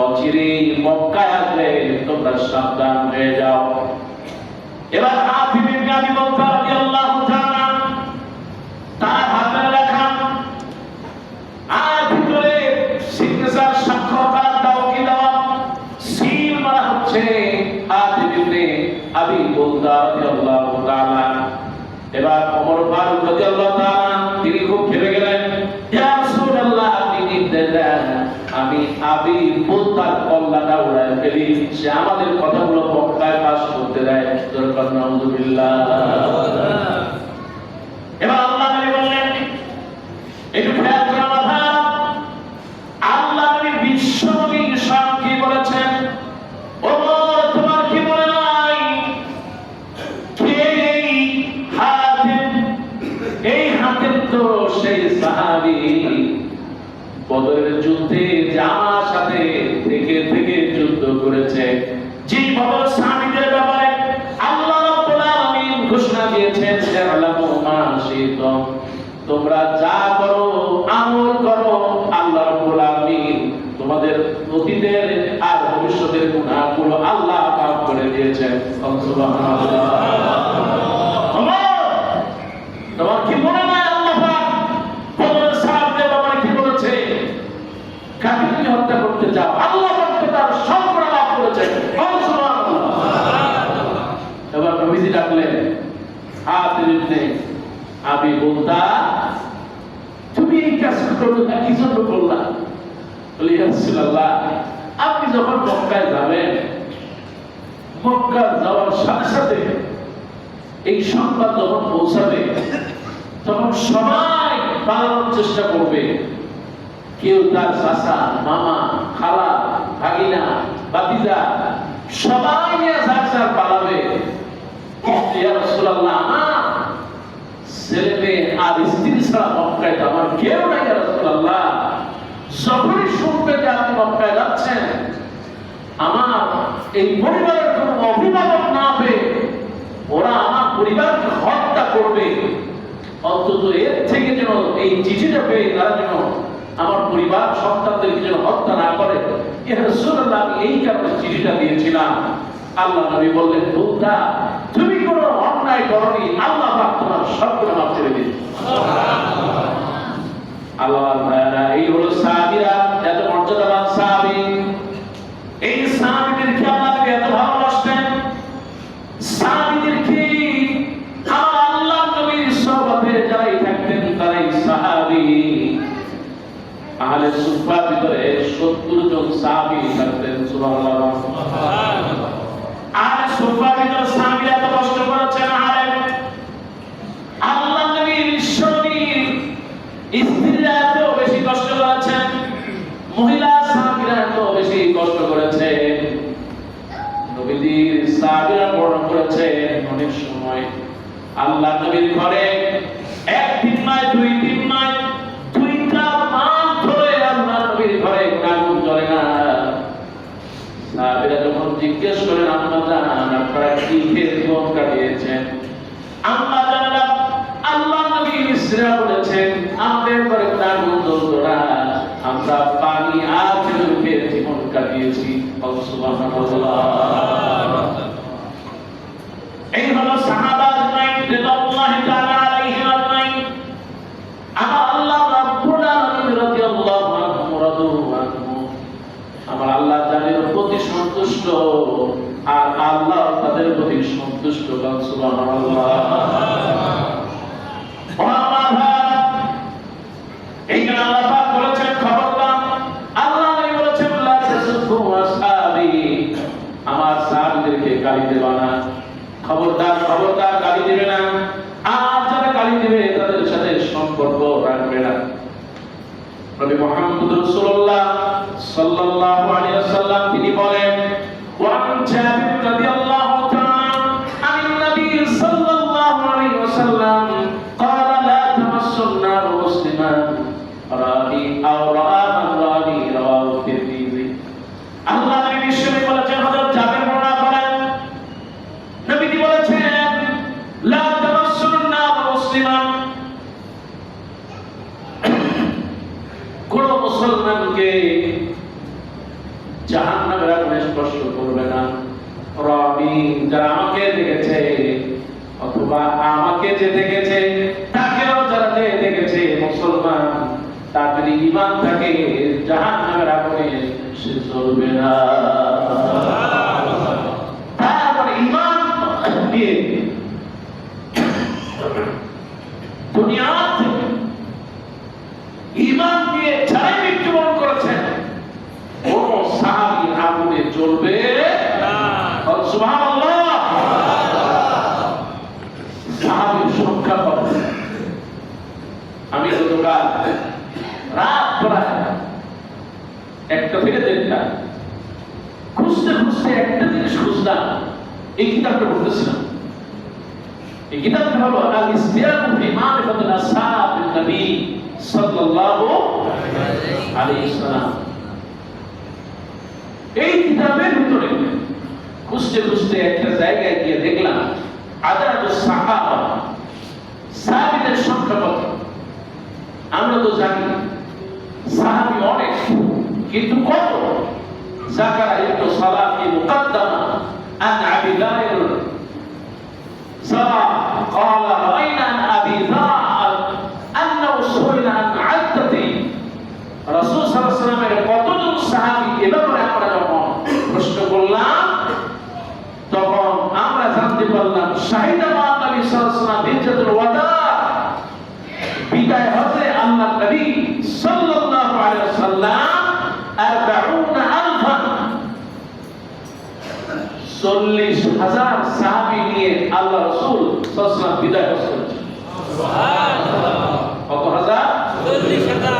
অচিরে মক্কায় আসবে, তোমরা সাবধান হয়ে যাও। এবার আতিব ইবনে আবি বকর রাদিয়াল্লাহু তাআলা তার হাতে লেখা, আর ভিতরে সিগনেচার স্বাক্ষর করা দাও কি দাও সিল মারা হচ্ছে আতিব ইবনে আবি বকর রাদিয়াল্লাহু তাআলা। এবার ওমর ফারুক রাদিয়াল্লাহু তাআলা তিনি খুব ভেবে গেলেন, ইয়া রাসূলুল্লাহ, আপনি নির্দেশ দেন আমি আবি বকর কল্লাটা উড়ায় ফেলি, সে আমাদের কথাগুলো মক্কায় পাস করতে দেয়। দরকার নাউযুবিল্লাহ। এবার আল্লাহ নবী বললেন, একটু খেয়াল করে কথা, আল্লাহ নবী বিশ্ব নবী স্বয়ং কি বলেছেন, ওমর তোমার কি মনে নাই কে এই হাতেম কিন্তু সেই সাহাবী বদরের যুদ্ধে জামার সাথে থেকে থেকে যুদ্ধ করেছে। যে বদর সাহাবীদের ব্যাপারে আল্লাহ রাব্বুল আলামিন ঘোষণা দিয়েছেন আ'লামু মা শি'তুম, তোমরা যা করো আমল করো, আল্লাহ রাব্বুল আলামিন তোমাদের অতীতের আর ভবিষ্যতের গুনাহগুলো আল্লাহ মাফ করে দিয়েছেন। সুবহানাল্লাহ। তোমার কি মনে হয় আল্লাহ পাক বদরের সাহাবীদের ব্যাপারে কি বলেছে? কাকে তুমি হত্যা করতে যাও, আল্লাহ পাক তার সম্পূর্ণ মাফ করেছেন। সুবহানাল্লাহ। এবার নবীজি ডাকলেন হাতিব ইবনে আবি বুলতা, তুমি এই কাজ করলে কি জন্য করলা? বলি ইয়া রাসূলুল্লাহ, আপনি যখন মক্কায় যাবেন, মক্কা যাওয়ার সাথে সাথে এই সংবাদ যখন পৌঁছাবে তখন সবাই পালানোর চেষ্টা করবে। কেউ তার চাচা, মামা, খালা, ভাগিনা, ভাতিজা সবাই নিয়ে যার পালাবে। কিন্তু ইয়া রাসূলুল্লাহ, আমার ছেলে মেয়ে আর স্ত্রী ছাড়া মক্কায় তো আমার কেউ নাই ইয়া রাসূলুল্লাহ। যখনই শুনবে যে আপনি মক্কায় যাচ্ছেন, আমার এই পরিবারের কোনো অভিভাবক না হবে, ওরা আমার পরিবারকে হত্যা করবে। অন্তত এর থেকে যেন এই চিঠিটা পেয়ে তারা যেন আমার পরিবার সন্তানদেরকে যেন হত্যা না করে, ইয়া রাসূলুল্লাহ, আমি এই কারণে চিঠিটা দিয়েছিলাম। আল্লাহ নবী বললেন, বুলতা, তুমি কোনো অন্যায় করনি, আল্লাহ পাক তোমার সব গুনাহ মাফ করে দিয়েছেন। আল্লাহর ভাইরা, এই হলো সাহাবীরা, এত মর্যাদাবান সাহাবী। এই সাহাবীদেরকে আল্লাহ এত ভালোবাসতেন। সাহাবীদেরকে আমার আল্লাহ নবীর সোহবতে যারাই থাকতেন তারাই সাহাবী। আহলে সুফার ভিতরে 70 জন সাহাবী থাকতেন। সুবহানাল্লাহ। আহলে সুফার ভিতরে সাহাবীরা এত কষ্ট করেছেন। আল্লাহ নবীর শরীর স্ত্রীরা এত বেশি কষ্ট করেছেন, মহিলা সাহাবীরা এত বেশি কষ্ট করেছেন। নবীর সাহাবীরা বর্ণনা করেছেন অনেক সময় আল্লাহ নবীর ঘরে একদিন নয়, 2 দিন নয়, 2টা মাস ধরে আল্লাহ নবীর ঘরে আগুন জ্বলে না। সাহাবীরা যখন জিজ্ঞেস করেন, আম্মা জান, আপনারা কি খেয়ে জীবন কাটিয়েছেন? আম্মা জানেরা, আল্লাহ নবীর স্ত্রীরা বলেছেন, আমাদের ঘরে আগুন জ্বলতো না, আমরা পানি আর খেজুর খেয়ে জীবন কাটিয়েছি। সুবহানাল্লাহ। এই হলো সাহাবা আজমাইন রাদিয়াল্লাহু তাআলা আলাইহিম আজমাইন। আমার আল্লাহ রাব্বুল আলামিন রাদিয়াল্লাহু আনহু রাদু আনহু, আমার আল্লাহ যাদের প্রতি সন্তুষ্ট আর আল্লাহ তাদের প্রতি সন্তুষ্ট। সুবহানাল্লাহ। এইখানে আল্লাহ পাক বলেছেন, খবরদার, আল্লাহ নবী বলেছেন, লা তাসুবু আসহাবি, আমার সাহাবীদেরকে গালি দেবা না। খবরদার, খবরদার, গালি দিবে না। আর যারা গালি দিবে তাদের সাথে সম্পর্ক রাখবে না। নবী মুহাম্মদ রাসূলুল্লাহ সাল্লাল্লাহু আলাইহি ওয়াসাল্লাম তিনি বলেন, ওয়া আন জাবির রাদিয়াল্লাহু তাআলা আনিন নবী সাল্লাল্লাহু আলাইহি ওয়াসাল্লাম قال لا تمسوا النار مسلما راني او راى من راني رواه الترمذي। আল্লাহ নবী বিশ্বনবী বলেছেন, হযরত জাবির বর্ণনা করেন, নবীজি বলেছেন, লা তামাসসুন নার মুসলিমান, কোন মুসলমানকে জাহান্নামের আগুনে স্পর্শ করবে না। রাবি, যারা আমাকে দেখেছে অথবা আমাকে যে দেখেছে তাকেও যারা দেখেছে, মুসলমান, তার যদি ঈমান থাকে জাহান্নামের আগুনে সে জ্বলবে না। তারপরে ঈমান দিয়ে দুনিয়া থেকে ঈমান দিয়ে যারাই মৃত্যুবরণ করেছেন কোন সাহাবী আগুনে জ্বলবে না। সুবহানাল্লাহ। সাহাবীর সংখ্যা কত? আমি গতকাল রাত প্রায় 1টা থেকে 3টা খুঁজতে খুঁজতে একটা জিনিস খুঁজলাম, এই কিতাবটা পড়তেছিলাম। এই কিতাবটা হলো আল-ইসতিয়াব ফি মারিফাতিল আসহাবিন নবী সাল্লাল্লাহু আলাইহি সাল্লাম। এই কিতাবের ভিতরে খুঁজতে খুঁজতে একটা জায়গায় গিয়ে দেখলাম আদাদুস সাহাবা, সাহাবীদের সংখ্যা কত। আমরা তো জানি সাহাবী অনেক, কিন্তু কত? যাকারা ইবনে সালাহ ফি মুকদ্দমা আন আবিদার সারা قال رأينا عن أبي ذر أنه سئل عن عدة রাসূল সাল্লাল্লাহু আলাইহি ওয়াসাল্লামের কতজন সাহাবী এ ব্যাপারে আমরা যখন প্রশ্ন করলাম, তখন আমরা জানতে পারলাম শাহিদা মা নবী সাল্লাল্লাহু আলাইহি ওয়াসাল্লাম হিজ্জাতুল ওয়াদা, বিদায় হজে আল্লাহর নবী সাল্লাল্লাহু আলাইহি ওয়াসাল্লাম 40,000 40,000 সাহাবী নিয়ে আল্লাহ রাসূল সাল্লাল্লাহু আলাইহি ওয়াসাল্লাম বিদায় হজ করেছেন। সুবহানাল্লাহ। কত হাজার? 40,000।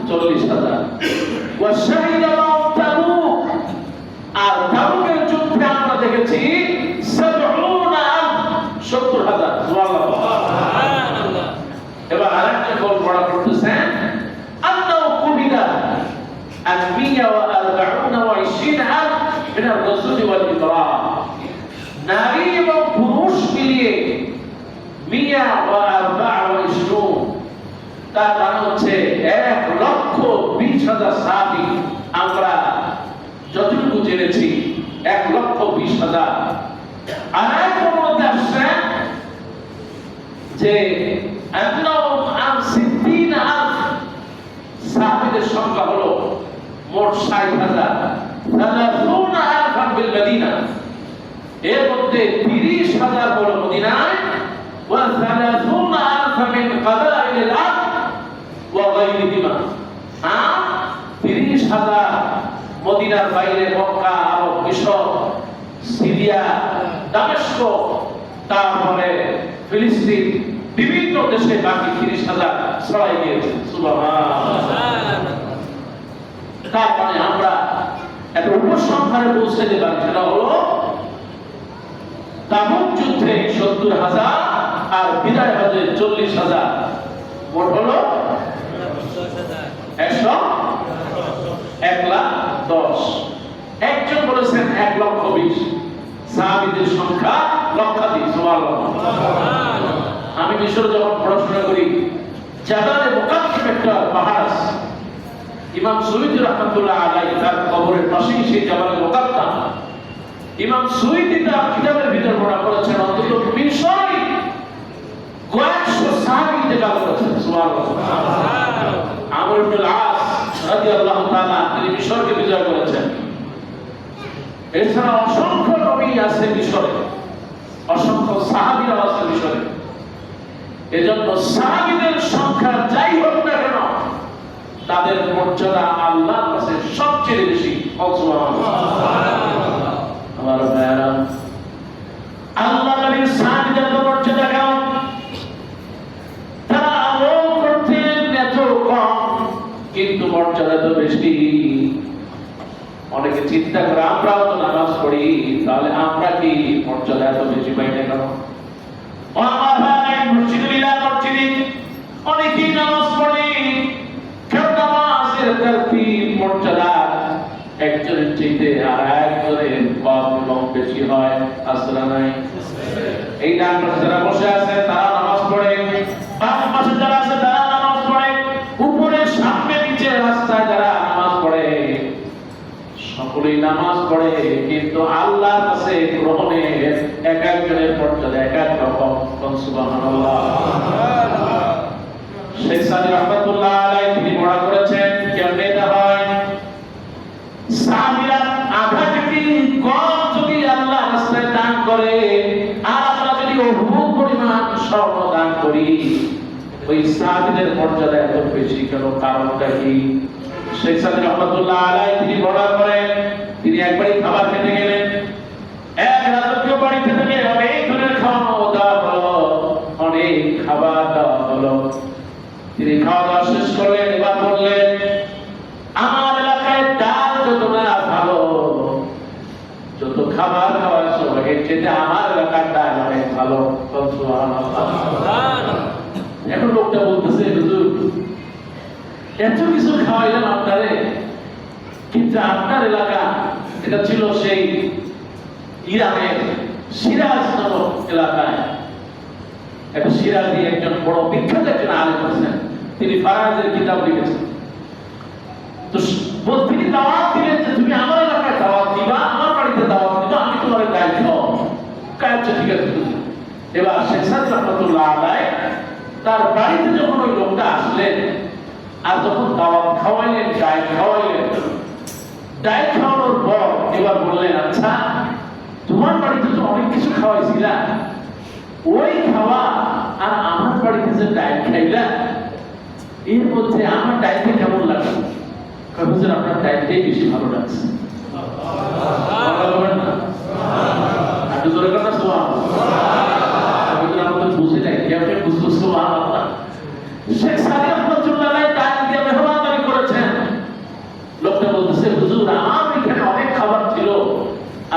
40,000। ওয়া শাহিদা মাউত তাবুক, আর তাবুকের যুদ্ধে আমরা দেখেছি 70,000। সুবহানাল্লাহ। এবার আরেকটা কল পড়া করতেছেন আন্নাহু কুবিদা আন 140,000 من الرسول والإكرام, নারী এবং পুরুষ মিলিয়ে 124, তার মানে হচ্ছে 1,20,000 সাহাবী। আমরা যতটুকু জেনেছি 1,20,000। আর এক মধ্যে আসছে যে 60,000 সাহাবীদের সংখ্যা হলো মোট 60,000। 30,000 বিল মদিনা, এর মধ্যে 30,000 হলো মদিনায়, ওয়া 30,000 মিন কাবাইলিল আরব ওয়া গায়রিহিমা। 30,000 মদিনার বাইরে মক্কা, আরব, মিশর, সিরিয়া, দামেস্ক, তারপরে ফিলিস্তিন, বিভিন্ন দেশে বাকি 30,000 ছড়াই গিয়েছে। সুবহানাল্লাহ। তার মানে আমরা একটা উপসংহারে পৌঁছাতে পারি, সেটা হলো তাবুক যুদ্ধে 70,000 আর বিদায় হজে 40,000, মোট হলো 110। একজন বলেছেন 1,20,000 সাহাবীদের সংখ্যা লক্ষাধিক। সুবহানাল্লাহ। আমি মিশরে যখন পড়াশোনা করি, জাবালে মুকাদ্দিম একটা পাহাড় আছে, ইমাম সুয়ুতী রাহমাতুল্লাহ আলাইহি তার কবরের পাশেই সেই জাবালে মুকাদ্দাম। ইমাম সুয়ুতী তার কিতাবের ভিতর পড়া করেছেন অন্তত মিশরে কয়েকশো সাহাবী ইন্তেকাল করেছেন। সুবহানাল্লাহ। আমর ইবনে আল-আস রাদিয়াল্লাহু তাআলা তিনি মিশরকে বিজয় করেছেন। এছাড়া অসংখ্য নবী আছে মিশরে, অসংখ্য সাহাবীরা আছে মিশরে। এজন্য সাহাবীদের সংখ্যা যাই হোক না কেন, তাদের মর্যাদা আল্লাহর কাছে সবচেয়ে বেশি। সুবহানাল্লাহ। আমার ভাইরা, আল্লাহ নবীর সাহাবীদের মর্যাদা কেমন? তারা আমল করতেন এত কম, কিন্তু মর্যাদা তো বেশি। অনেকে চিন্তা করে আমরাও তো নামাজ পড়ি, তাহলে আমরা কি মর্যাদা এত বেশি পাই না কেন? আমার ভাই, মসজিদে অনেকেই নামাজ পড়ে, কেউ নামাজের তারতিব মর্যাদা একজনের চাইতে আর একজনের কম বেশি হয়। আসলে নাই? এই ডান পাশে যারা বসে আছে তারা নামাজ পড়ে, বাম পাশে যারা আছে তারা নামাজ পড়ে, উপরে সামনে নিচে রাস্তায় যারা নামাজ পড়ে, সকলেই নামাজ পড়ে, কিন্তু আল্লাহর কাছে গ্রহণের এক একজনের মর্যাদা এক এক রকম। সুবহানাল্লাহ। শেখ সাদি রাহমাতুল্লাহ আলাইহি তিনি বড় করেছেন কেমনে এটা হয়। সাহাবীরা আধা কেজি কম যদি আল্লাহর রাস্তায় দান করে, আর আমরা যদি বহু পরিমাণ স্বর্ণ দান করি, ওই সাহাবীদের মর্যাদা এত বেশি কেন? কারণটা কি? শেখ সাদি রাহমাতুল্লাহ আলাইহি তিনি বড় করেন, তিনি একবারই খাবার খেতে গেলেন, এক রাজকীয় বাড়িতে থেকে অনেক ধরনের খাওয়া দাওয়া হলো, অনেক খাবার দাওয়া হলো। তিনি খাওয়া দাওয়া শেষ করলেন, এবার বললেন, আমার এলাকায় ডাল যত না ভালো, যত খাবার খাওয়ার সময় এর চেয়ে আমার এলাকার ডাল অনেক ভালো। সুবহানাল্লাহ। এখন লোকটা বলতেছে, হুজুর এত কিছু খাওয়াইলাম আপনারে, কিন্তু আপনার এলাকা এটা ছিল সেই ইরানের সিরাজ নামক এলাকায় একটা সিরাজি একজন বড় বিখ্যাত একজন আলেম আছেন, তিনি ফারাজের কিতাব লিখেছেন। তো তিনি দাওয়াত দিলেন যে তুমি আমার এলাকায় দাওয়াত দিবা, আমার বাড়িতে দাওয়াত দিবা, আমি তোমার গায়ে খাওয়াবো। কাছে ঠিক আছে। এবার শেখ সাদ রহমতুল্লাহ আলাইহি তার বাড়িতে যখন ওই লোকটা আসলেন আর যখন দাওয়াত খাওয়াইলেন, গায়ে খাওয়াইলেন, ডাইট খাওয়ানোর পর এবার বললেন, আচ্ছা তোমার বাড়িতে তো অনেক কিছু খাওয়াইছিলা, ওই খাওয়া আর আমার বাড়িতে যে ডাইট খাইলা, এর মধ্যে আমার ডাইটে কেমন লাগছে? হুজুর আপনার ডাইটটাই বেশি ভালো লাগছে। একটু জোরে কথা সুবহানাল্লাহ। আমাদের বুঝে নাই, কেমন বুঝবো? সুবহানাল্লাহ। শেখ সাদি রহমতুল্লাহ আলাইহি ডাইট দিয়ে মেহমানদারি করেছেন। লোকটা বলতেছে, হুজুর আমার এখানে অনেক খাবার ছিল,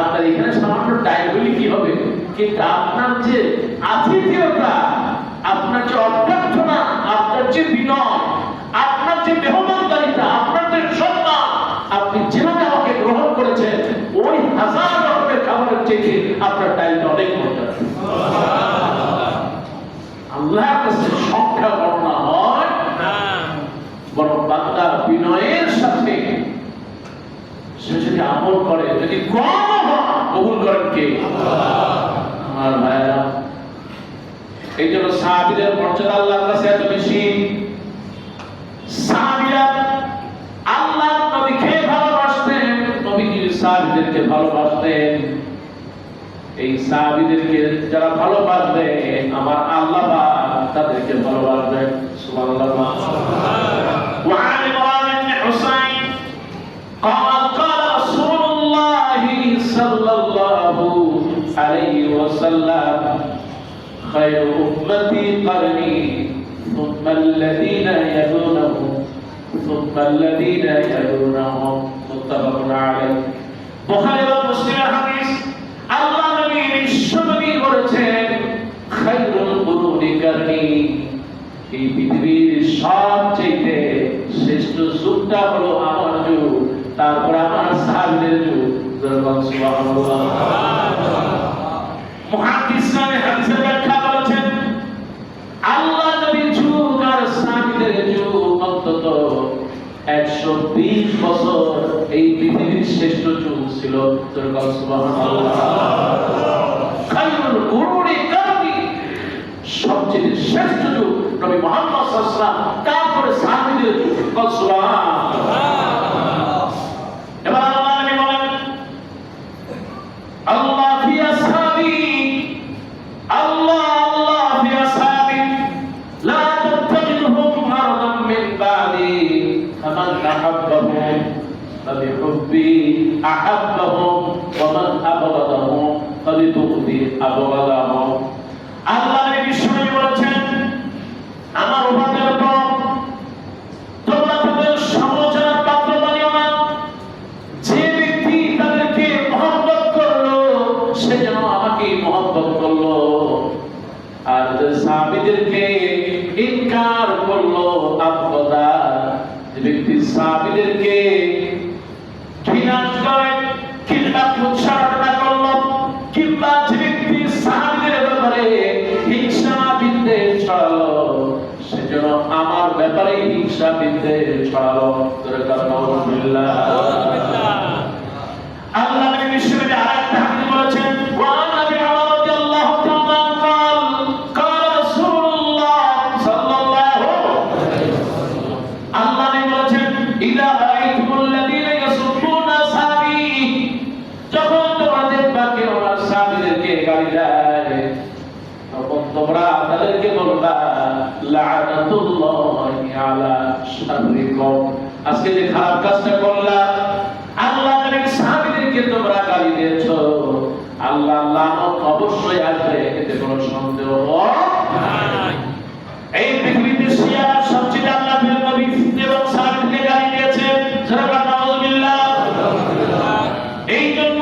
আপনার এখানে সামান্য ডাইট হলে কি হবে, কিন্তু আপনার যে আতিথেয়তা, আপনার যে অভ্যর্থনা, আপনার যে বিনয়, আপনার যে মেহমানদারিতা, আপনার যে সম্মান, আপনি যেভাবে আমাকে গ্রহণ করেছেন, ওই হাজার রকমের খাবারের থেকে আপনার ডাইটটা অনেক মজা। আল্লাহর কাছে সংখ্যা গণনা হয়, বরং বান্দা বিনয়ের সাথে সে যদি আমল করে, যদি কম হয়, কবুল করেন কে? আমার ভাইরা, এই জন্য সাহাবীদের মর্যাদা আল্লাহর কাছে এত বেশি। সাহাবীরা আল্লাহর নবীকে ভালোবাসতেন, নবীজি সাহাবীদেরকে ভালোবাসতেন। এই সাহাবীদেরকে যারা ভালোবাসবে, আমার আল্লাহ পাক তাদেরকে ভালোবাসবেন। সুবহানাল্লাহ। ওয়া আন ইমরান ইবনে হুসাইন قال قال رسول الله صلى الله عليه وسلم خير أمتي قرني ثم الذين يلونهم ثم الذين يلونهم متفق عليه। বুখারী ও মুসলিমের হাদিস। আল্লাহ নবী বিশ্বনবী বলেছেন, খায়রুল কুরুনি কারনি, এই পৃথিবীর সবচেয়ে শ্রেষ্ঠ যুগটা হলো আমার যুগ, তারপর আমার সাহাবীদের যুগ। সুবহানাল্লাহ। মুহাদ্দিসরা হাদিসের ব্যাখ্যা করেছেন, আল্লাহ নবীর যুগ আর সাহাবীদের যুগ অন্তত 120 বছর এই পৃথিবীর শ্রেষ্ঠ যুগ ছিল। সুবহানাল্লাহ। খায়রুল কুরুনি কারনি, সবচেয়ে শ্রেষ্ঠ যুগ নবী মুহাম্মদ সাল্লাল্লাহু আলাইহি ওয়াসাল্লাম, তারপরে সাহাবীদের যুগ। সুবহানাল্লাহ। এবার আল্লাহ নবী বলেন, আল্লাহ ফি আসহাবি, আল্লাহ আল্লাহ ফি আসহাবি লা তাত্তাখিযুহুম আরদাম মিন বাদি ফামান আহাব্বাহুম ফাবিহুব্বি আহাব্বাহুম ওয়া মান আবগাদাহুম ফাবিবুগদি আবগাদাহুম। আল্লাহ নবী বিশ্বনবী বলেছেন, আমার উম্মতের উপর তোমরা তাদের সমালোচনার পাত্র বানিও না। যে ব্যক্তি তাদেরকে মহব্বত করলো, সে যেন আমাকে মহব্বত করলো, আর যে সাহাবীদেরকে ইনকার করলো, আবগাদা, যে ব্যক্তি সাহাবীদেরকে ঘৃণা করে কিংবা উৎসাহনা করলো, কিংবা যে ব্যক্তি সাহাবীদের ব্যাপারে হিংসা বিদ্বেষ ছড়ালো, সেজন্য আমার ব্যাপারে হিংসা বিদ্বেষ ছড়ালো। আলহামদুলিল্লাহ। আল্লাহ নবী বিশ্বনবী আরেকটা হাদিস বলেছেন, ওয়া নবী রাদিয়াল্লাহু তাআলা قال قال رسول الله সাল্লাল্লাহু আলাইহি ওয়াসাল্লাম, আল্লাহ নবী বলেছেন, ইদা রাআইতুমুল্লাযীনা ইয়াসুবুনা সাহাবী, যখন তোমরা দেখবা কেউ আমার সাহাবীদেরকে গালি দেয়, তখন তোমরা তাদেরকে বলবা, লাআনাতুল্লাহি আলা শাররিকুম, আজকে যে খারাপ কাজটা করলা, আল্লাহ নবীর সাহাবীদেরকে তোমরা গালি দিয়েছো, আল্লাহ লানত অবশ্যই আসবে, এতে কোনো সন্দেহ নাই। এই পৃথিবীতে শিয়া সবচেয়ে আল্লাহ নবী এবং সাহাবীদেরকে গালি দিয়েছে। সুবহানাল্লাহ। এই জন্য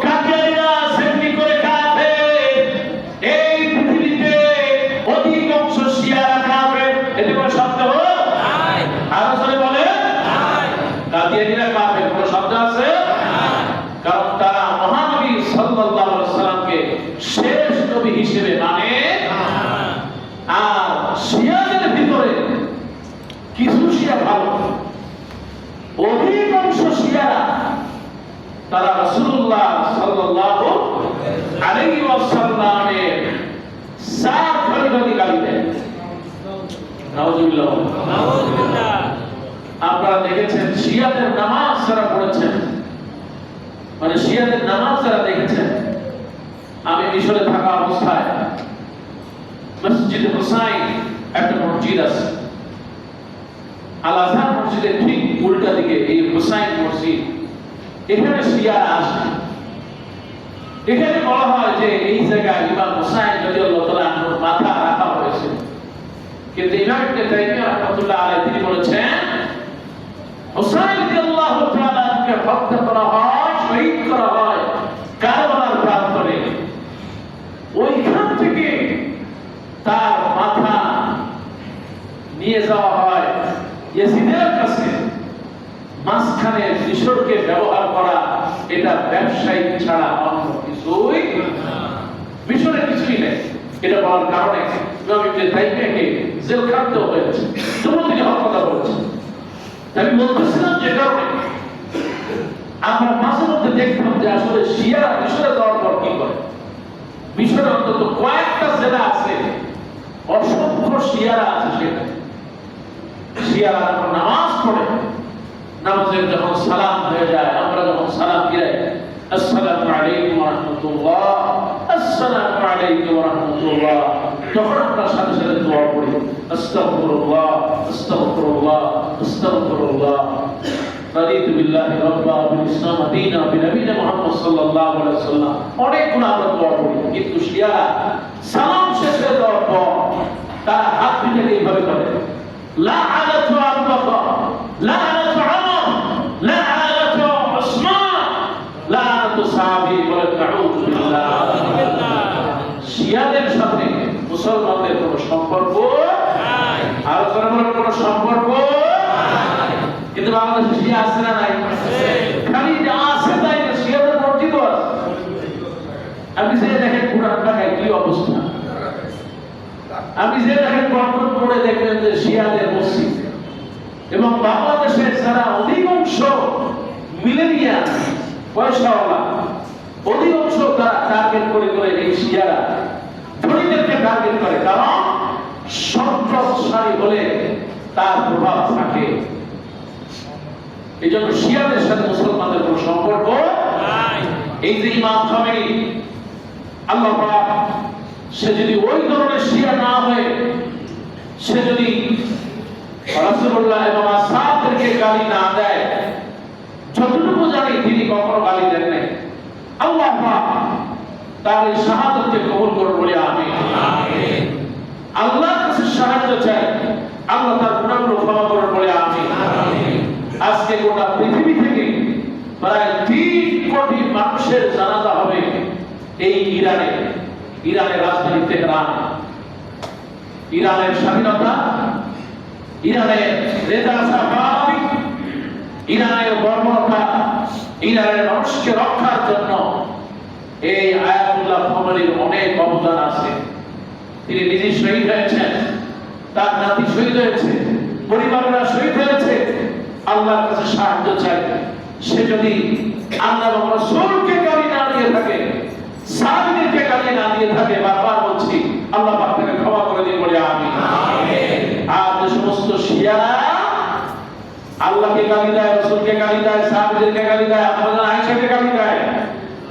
কাফেররা সেমনি করে কাফের, এই শেষ নবী হিসেবে মানে আর শিয়াদের ভিতরে কিছু শিয়া ভালো, অধিকাংশ শিয়ারা তারা রাসূলুল্লাহ সাল্লাল্লাহু আলাইহি ওয়াসাল্লামের সাত ধরে গালি দেয়। নাউজুবিল্লাহ। আপনারা দেখেছেন শিয়াদের নামাজ যারা পড়েছেন, মানে শিয়াদের নামাজ যারা দেখেছেন, আমি মিশরে থাকা অবস্থায় মসজিদ হুসাইন একটা মসজিদ আছে, আল আজহার মসজিদের ঠিক উল্টা দিকে এই হুসাইন মসজিদ, এখানে শিয়ারা আসে। এখানে বলা হয় যে এই জায়গায় ইমাম হুসাইন রাদিয়াল্লাহু তাআলা আনহুর মাথা রাখা হয়েছে, কিন্তু ইমাম ইবনে তাইমিয়া রাহমাতুল্লাহ আলাইহি তিনি বলেছেন হুসাইন রাদিয়াল্লাহু তাআলা কে হত্যা করা হয়, শহীদ করা হয় কারবালার প্রান্তরে। ওইখান থেকে তার মাথা নিয়ে যাওয়া হয় ইয়াজিদের কাছে। মাঝখানে মিশরকে ব্যবহার করা এটা ব্যবসায়িক ছাড়া অন্য কিছুই, মিশরে কিছুই নেই। এটা বলার কারণে ইমাম ইবনে তাইমিয়াকে জেলখানাতে হয়েছে, তবু তিনি হক কথা বলেছেন। আমি বলতেছিলাম যে কারণে আমরা মাঝে মধ্যে দেখতাম যে আসলে শিয়া মিশরে যাওয়ার পর কি করে। মিশরে অন্তত কয়েকটা জেলা আছে, অসংখ্য শিয়ারা আছে। সেখানে শিয়ারা যখন নামাজ পড়ে, নামাজের যখন সালাম হয়ে যায়, আমরা যখন সালাম ফিরাই আসসালামু আলাইকুম ওয়া রাহমাতুল্লাহ, আসসালামু আলাইকুম ওয়া রাহমাতুল্লাহ, তখন আমরা সাথে সাথে দোয়া পড়ি আস্তাগফিরুল্লাহ আস্তাগফিরুল্লাহ আস্তাগফিরুল্লাহ, রাদিতু বিল্লাহি রাব্বা ওয়া বিল ইসলাম দীনা ওয়া বিনবিয়িনা মুহাম্মদ সাল্লাল্লাহু আলাইহি ওয়াসাল্লাম। অনেকগুলো আমরা দোয়া পড়ি, কিন্তু শিয়ারা সালাম শেষ হয়ে যাওয়ার পর তারা হাত পিঠে এইভাবে করে লাআনাতু আবুবকর, লাআনাতু আমর, লাআনাতু উসমান, লাআনাতু সাহাবী, বলে নাউযু বিল্লাহ। শিয়াদের সাথে মুসলমানদের কোনো সম্পর্ক নাই, আর কোনো সম্পর্ক নাই। কিন্তু বাংলাদেশে শিয়া আছে না নাই? খালি আছে তাই না, শিয়াদের মসজিদ আছে। আপনি যে দেখেন পুরান ঢাকায় কি অবস্থা, আপনি যে দেখেন বর্তমান পড়ে দেখবেন যে শিয়াদের মসজিদ। এবং বাংলাদেশের যারা অধিকাংশ মিলেনিয়াল পয়সাওয়ালা, অধিকাংশ তারা টার্গেট করে করে এই শিয়ারা ধনীদেরকে টার্গেট করে, কারণ সম্পদশালী হলে তার প্রভাব থাকে। এই জন্য শিয়াদের সাথে মুসলমানদের কোনো সম্পর্ক নাই। এই যে ইমাম খামেনি, আল্লাহ পাক সে যদি ওই ধরনের শিয়া না হয়ে সে যদি রাসূলুল্লাহ এবং আসহাবদেরকে গালি না দেয়, যতটুকু জানি তিনি কখনো গালি দেন নাই। আল্লাহ পাক তার এই শাহাদাতকে কবুল করুন বলে আমিন। আল্লাহর কাছে সাহায্য চাই, আল্লাহ তার গুনাহগুলো ক্ষমা করুন বলে আমিন। আজকে গোটা পৃথিবী থেকে প্রায় 3 কোটি মানুষের জানাজা হবে এই ইরানে, ইরানের রাজধানী তেহরান। ইরানের স্বাধীনতা, ইরানের রেজা সাফাবি, ইরানের বর্বরতা, ইরানের মানুষকে রক্ষার জন্য এই আয়াতুল্লাহ খামেনির অনেক অবদান আছে। তিনি নিজে শহীদ হয়েছেন, তার নাতি শহীদ হয়েছে, পরিবাররা শহীদ হয়েছে। আল্লাহর কাছে সাহায্য চাই, সে যদি আল্লাহ এবং রাসূলকে গালি না দিয়ে থাকে, সাহাবীদেরকে গালি না দিয়ে থাকে, বারবার বলছি আল্লাহ পাক তাকে ক্ষমা করে দিন বলে আমিন। আর যে সমস্ত শিয়ারা আল্লাহকে গালি দেয়, রাসূলকে গালি দেয়, সাহাবীদেরকে গালি দেয়, আম্মা আয়েশাকে গালি দেয়,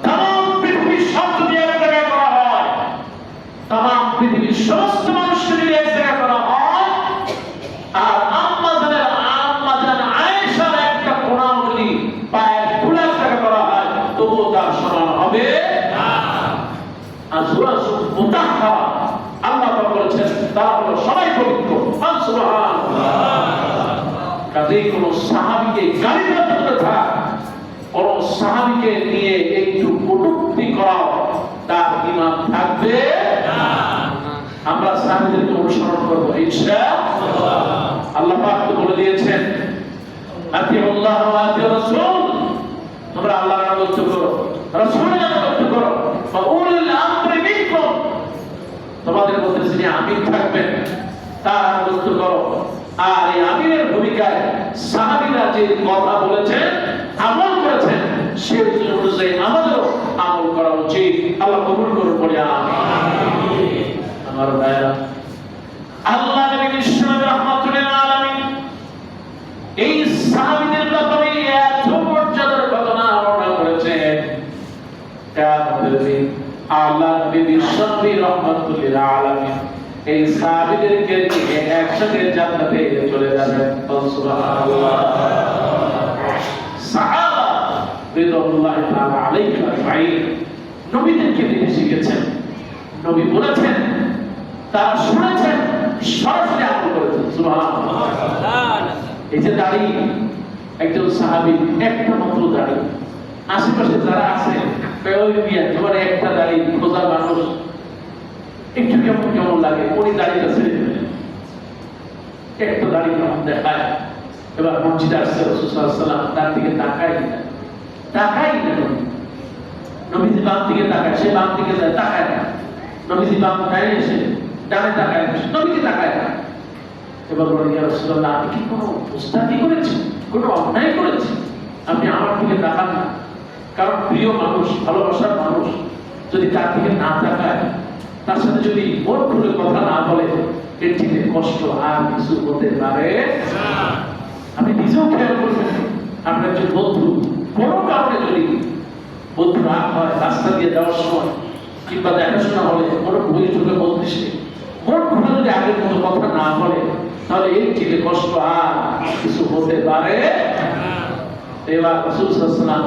তাম পৃথিবীর সব দুনিয়া এক জায়গায় করা হয়, তাম পৃথিবীর সমস্ত মানুষকে নিয়ে এক জায়গায় করা হয়, আর আম্মা জান আয়েশার একটা কোণাও যদি পায়ের ধুলার জায়গা করা হয়, তবুও তার সমান হবে না। আর সূরা মুতাহহারা আল্লাহ পাক বলেছেন তারা হলো সবাই পবিত্র। সুবহানাল্লাহ। কাজেই কোন সাহাবীকে গালি দেওয়া হতে থাক, কোন সাহাবীকে নিয়ে একটু কটূক্তি করাও, তার ঈমান থাকবে না। আমরা সাহাবীদেরকে অনুসরণ করব ইনশাআল্লাহ। আল্লাহ পাক তো বলে দিয়েছেন আতিউল্লাহ ওয়া আতিউর রাসূল, তোমরা আল্লাহর আনুগত্য করো, রাসূলের আনুগত্য করো, ওয়া উলিল আমরি তোমাদের মধ্যে যিনি আমির থাকবেন তার আনুগত্য করো। আর এই আমিরের ভূমিকায় সাহাবীরা যে কথা বলেছেন, আমল করেছেন, সেই অনুযায়ী আমাদেরও আমল করা উচিত। আল্লাহ কবুল করুন, বলি আমিন। আমার ভাইরা, আল্লাহ নবী বিশ্বনবী রাহমাতুল্লিল আলামিন এই সাহাবীদের ব্যাপারে এত মর্যাদার ঘটনা বর্ণনা করেছেন। কিয়ামতের দিন আল্লাহ নবী বিশ্বনবী রাহমাতুল্লিল আলামিন এই সাহাবীদেরকে নিয়ে একসাথে জান্নাতে চলে যাবেন। সুবহানাল্লাহ। সাহাবা রিদওয়ানুল্লাহি তাআলা আলাইহিম আজমাইন নবীদেরকে দেখে শিখেছেন। নবী বলেছেন, তারা শুনেছেন, সরাসরি আমল করেছেন। সুবহানাল্লাহ। এই যে দাড়ি, একজন সাহাবী একটা মাত্র দাড়ি, আশেপাশে যারা আছে ওই মিয়া তোমার একটা দাড়ি, খোঁজা মানুষ একটু কেমন কেমন লাগে, উনি দাড়িটা ছেড়ে দিলেন, একটা দাড়ি কেমন দেখায়। এবার মসজিদে আসছে রাসূল সাল্লাল্লাহু আলাইহি ওয়াসাল্লাম, তার দিকে তাকাই না, নবীজি বাম দিকে তাকায়, সে বাম দিকে যায়, তাকায় না। নবীজি বাম ডানে এসে ডানে তাকায়, নবীকে তাকায় না। এবার বলেন, ইয়া রাসূলুল্লাহ, আমি কি কোনো উস্তাদি করেছি, কোনো অন্যায় করেছি? আপনি আমার দিকে তাকান না। কারণ প্রিয় মানুষ, ভালোবাসার মানুষ যদি তার দিকে না তাকায়, তার সাথে যদি মন খুলে কথা না বলে, এর থেকে কষ্ট আর কিছু হতে পারে না। আপনি নিজেও খেয়াল করবেন, আপনার একজন বন্ধু কোনো কারণে যদি বন্ধু রাগ হয়, রাস্তা দিয়ে যাওয়ার সময় কিংবা দেখাশোনা হলে কোনো বই চোখে বলতিস মন খুলে যদি আগের মতো কথা না বলে, তাহলে এর থেকে কষ্ট আর কিছু হতে পারে। এবার রাসূল সাল্লাল্লাহু আলাইহি ওয়াসাল্লাম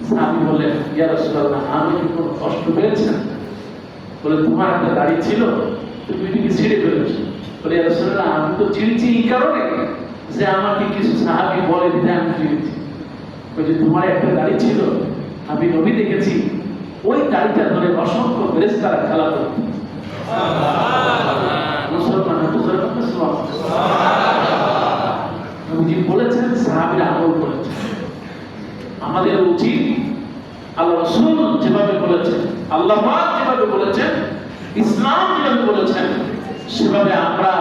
সাহাবী বললেন, ইয়া রাসূলুল্লাহ, আমি কি কোনো কষ্ট পেয়েছি? বলে, তোমার একটা দাড়ি ছিল, তুমি এটিকে ছিঁড়ে ফেলেছো। বলে, ইয়া রাসূলুল্লাহ, আমি তো ছিঁড়েছি এই কারণে যে আমাকে কিছু সাহাবী বলে দিতে আমি ছিঁড়েছি। বলছে, তোমার একটা দাড়ি ছিল, আমি নবী দেখেছি, ওই দাড়িটা ধরে অসংখ্য ফেরেশতারা খেলা করত। মুসলমানের বুঝার কথা নবীজি বলেছেন, সাহাবীরা আমল করেছেন। আমাদের উচিত আল্লাহ রাসূল যেভাবে বলেছেন, আল্লাহ পাক যেভাবে বলেছেন, ইসলাম যেভাবে বলেছেন, সেভাবে আমরা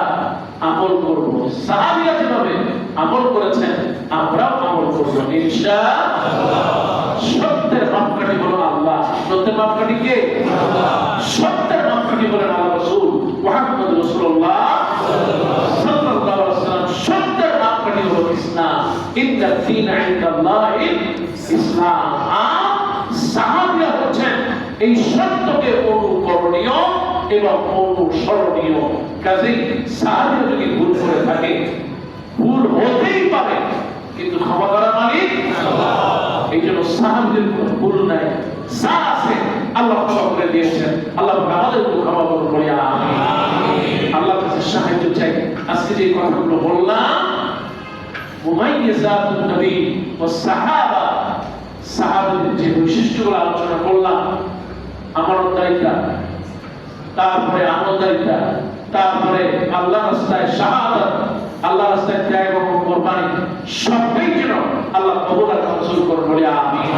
আমল করব। সাহাবীরা যেভাবে আমল করেছেন, আমরাও আমল করব ইনশাআল্লাহ। সত্যের মাপকাঠি হলো আল্লাহ। সত্যের মাপকাঠি কে? আল্লাহ। সত্যের মাপকাঠি হলেন আল্লাহ রাসূল মুহাম্মদ রাসূলুল্লাহ সাল্লাল্লাহু আলাইহি ওয়াসাল্লাম। সত্যের মাপকাঠি হলো ইসলাম। ইন্নাদ দীনা ইনদাল্লাহি ইসলাম। সাহাবীরা হচ্ছেন এই সত্যকে অনুকরণীয় এবং অনুসরণীয়। কাজেই সাহাবীরা যদি ভুল করে থাকে, ভুল হতেই পারে, কিন্তু ক্ষমা করার মালিক আল্লাহ। এই জন্য সাহাবীদের কোনো ভুল নাই, যা আছে আল্লাহ ক্ষমা করে দিয়েছেন। আল্লাহ আমাদেরকে ক্ষমা করুন, বলি আমিন। আল্লাহর কাছে সাহায্য চাই। আজকে যে কথাগুলো বললাম, মুমাইয়িজাতুন নবী ওয়াস সাহাবা, সাহাবাদের যে বৈশিষ্ট্যগুলো আলোচনা করলাম, আমানতদারিতা, তারপরে আমলদারিতা, তারপরে আল্লাহর রাস্তায় শাহাদাত, আল্লাহর রাস্তায় ত্যাগ এবং কুরবানি, সবই যেন আল্লাহ কবুল আর মঞ্জুর করুন, বলি আমিন।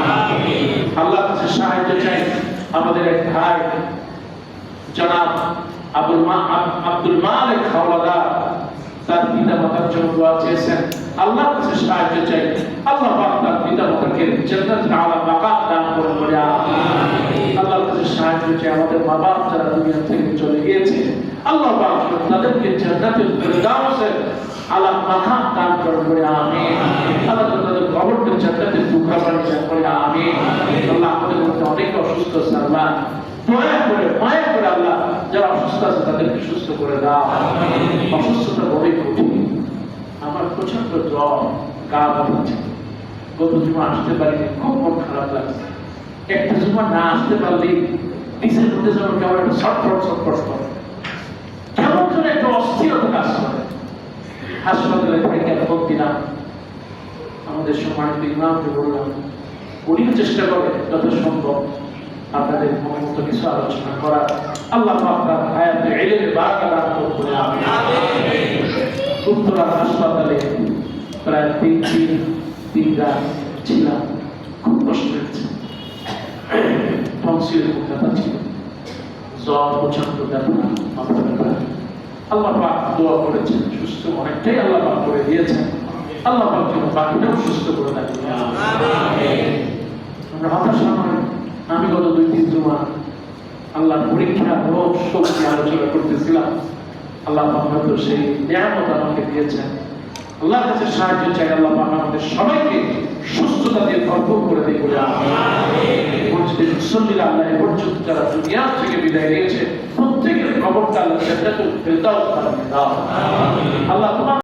আল্লাহর কাছে সাহায্য চাই। আমাদের এক ভাই জনাব আব্দুল মালিক হাওলাদার, তার পিতা মাতার জন্য দোয়া চেয়েছেন। আল্লাহর কাছে সাহায্য চাই। আল্লাহ পাক তার পিতা মাতাকে জান্নাতুল আলা মাকাম দান করুন, বলি আমিন। আল্লাহর কাছে সাহায্য চাই। আমাদের মা বাপ যারা দুনিয়া থেকে চলে গিয়েছে, আল্লাহ পাক তাদেরকে জান্নাতুল ফিরদাউসে আলা মাকাম দান করুন, বলি আমিন। আল্লাহ তাদের কবরকে জান্নাতের টুকরা বানিয়ে দেন, বলি আমিন। আল্লাহ আমাদের মধ্যে অনেক অসুস্থ আছে, আল্লাহ দয়া করে মায়া করে আল্লাহ যারা অসুস্থ আছে তাদেরকে সুস্থ করে দাও। অসুস্থতা বড়ই কঠিন। আমার প্রচন্ড জ্বর, গা ব্যথা, গত জুমা আসতে পারিনি, খুব মন খারাপ লাগছে। একটা জুমা না আসতে পারলেই নিজের মধ্যে যেন কেমন একটা ছটফট করে, কেমন যেন একটা অস্থিরতা কাজ করে। হাসপাতালে থেকে ফোন দিলাম, আমাদের সম্মানিত ইমামকে বললাম, উনিও চেষ্টা করে যত সম্ভব আপনাদের মতো কিছু আলোচনা করার। আল্লাহ আপনার হায়াতে ইলমে বারাকা দান করুন, আমিন। উত্তরা হাসপাতালে প্রায় 3 রাত ছিলাম, খুব কষ্ট হয়েছে। টনসিলের ব্যথা ছিল, জ্বর, প্রচন্ড ব্যথা, মাথা ব্যথা। আল্লাহ পাক দোয়া করেছেন, সুস্থ অনেকটাই আল্লাহ পাক করে দিয়েছেন। আল্লাহ পাক যেন বাকিটাও সুস্থ করে দেন। আমরা হতাশা নয়। আমি গত 2-3 জুমা আল্লাহর পরীক্ষা, রোগ, শক্তি আলোচনা করতেছিলাম। আল্লাহ পাক হয়তো সেই নিয়ামত আমাকে দিয়েছেন। আল্লাহর কাছে সাহায্য চাই, আল্লাহ পাক আমাদের সবাইকে সুস্থতা দিয়ে ভরপুর করে দিয়ে বলে মুসল্লিরা আল্লাহ এ পর্যন্ত যারা দুনিয়া থেকে বিদায় নিয়েছে প্রত্যেকের কবরটা আল্লাহ জান্নাতুল ফেরদাউস বানিয়ে দাও। আল্লাহ তোমার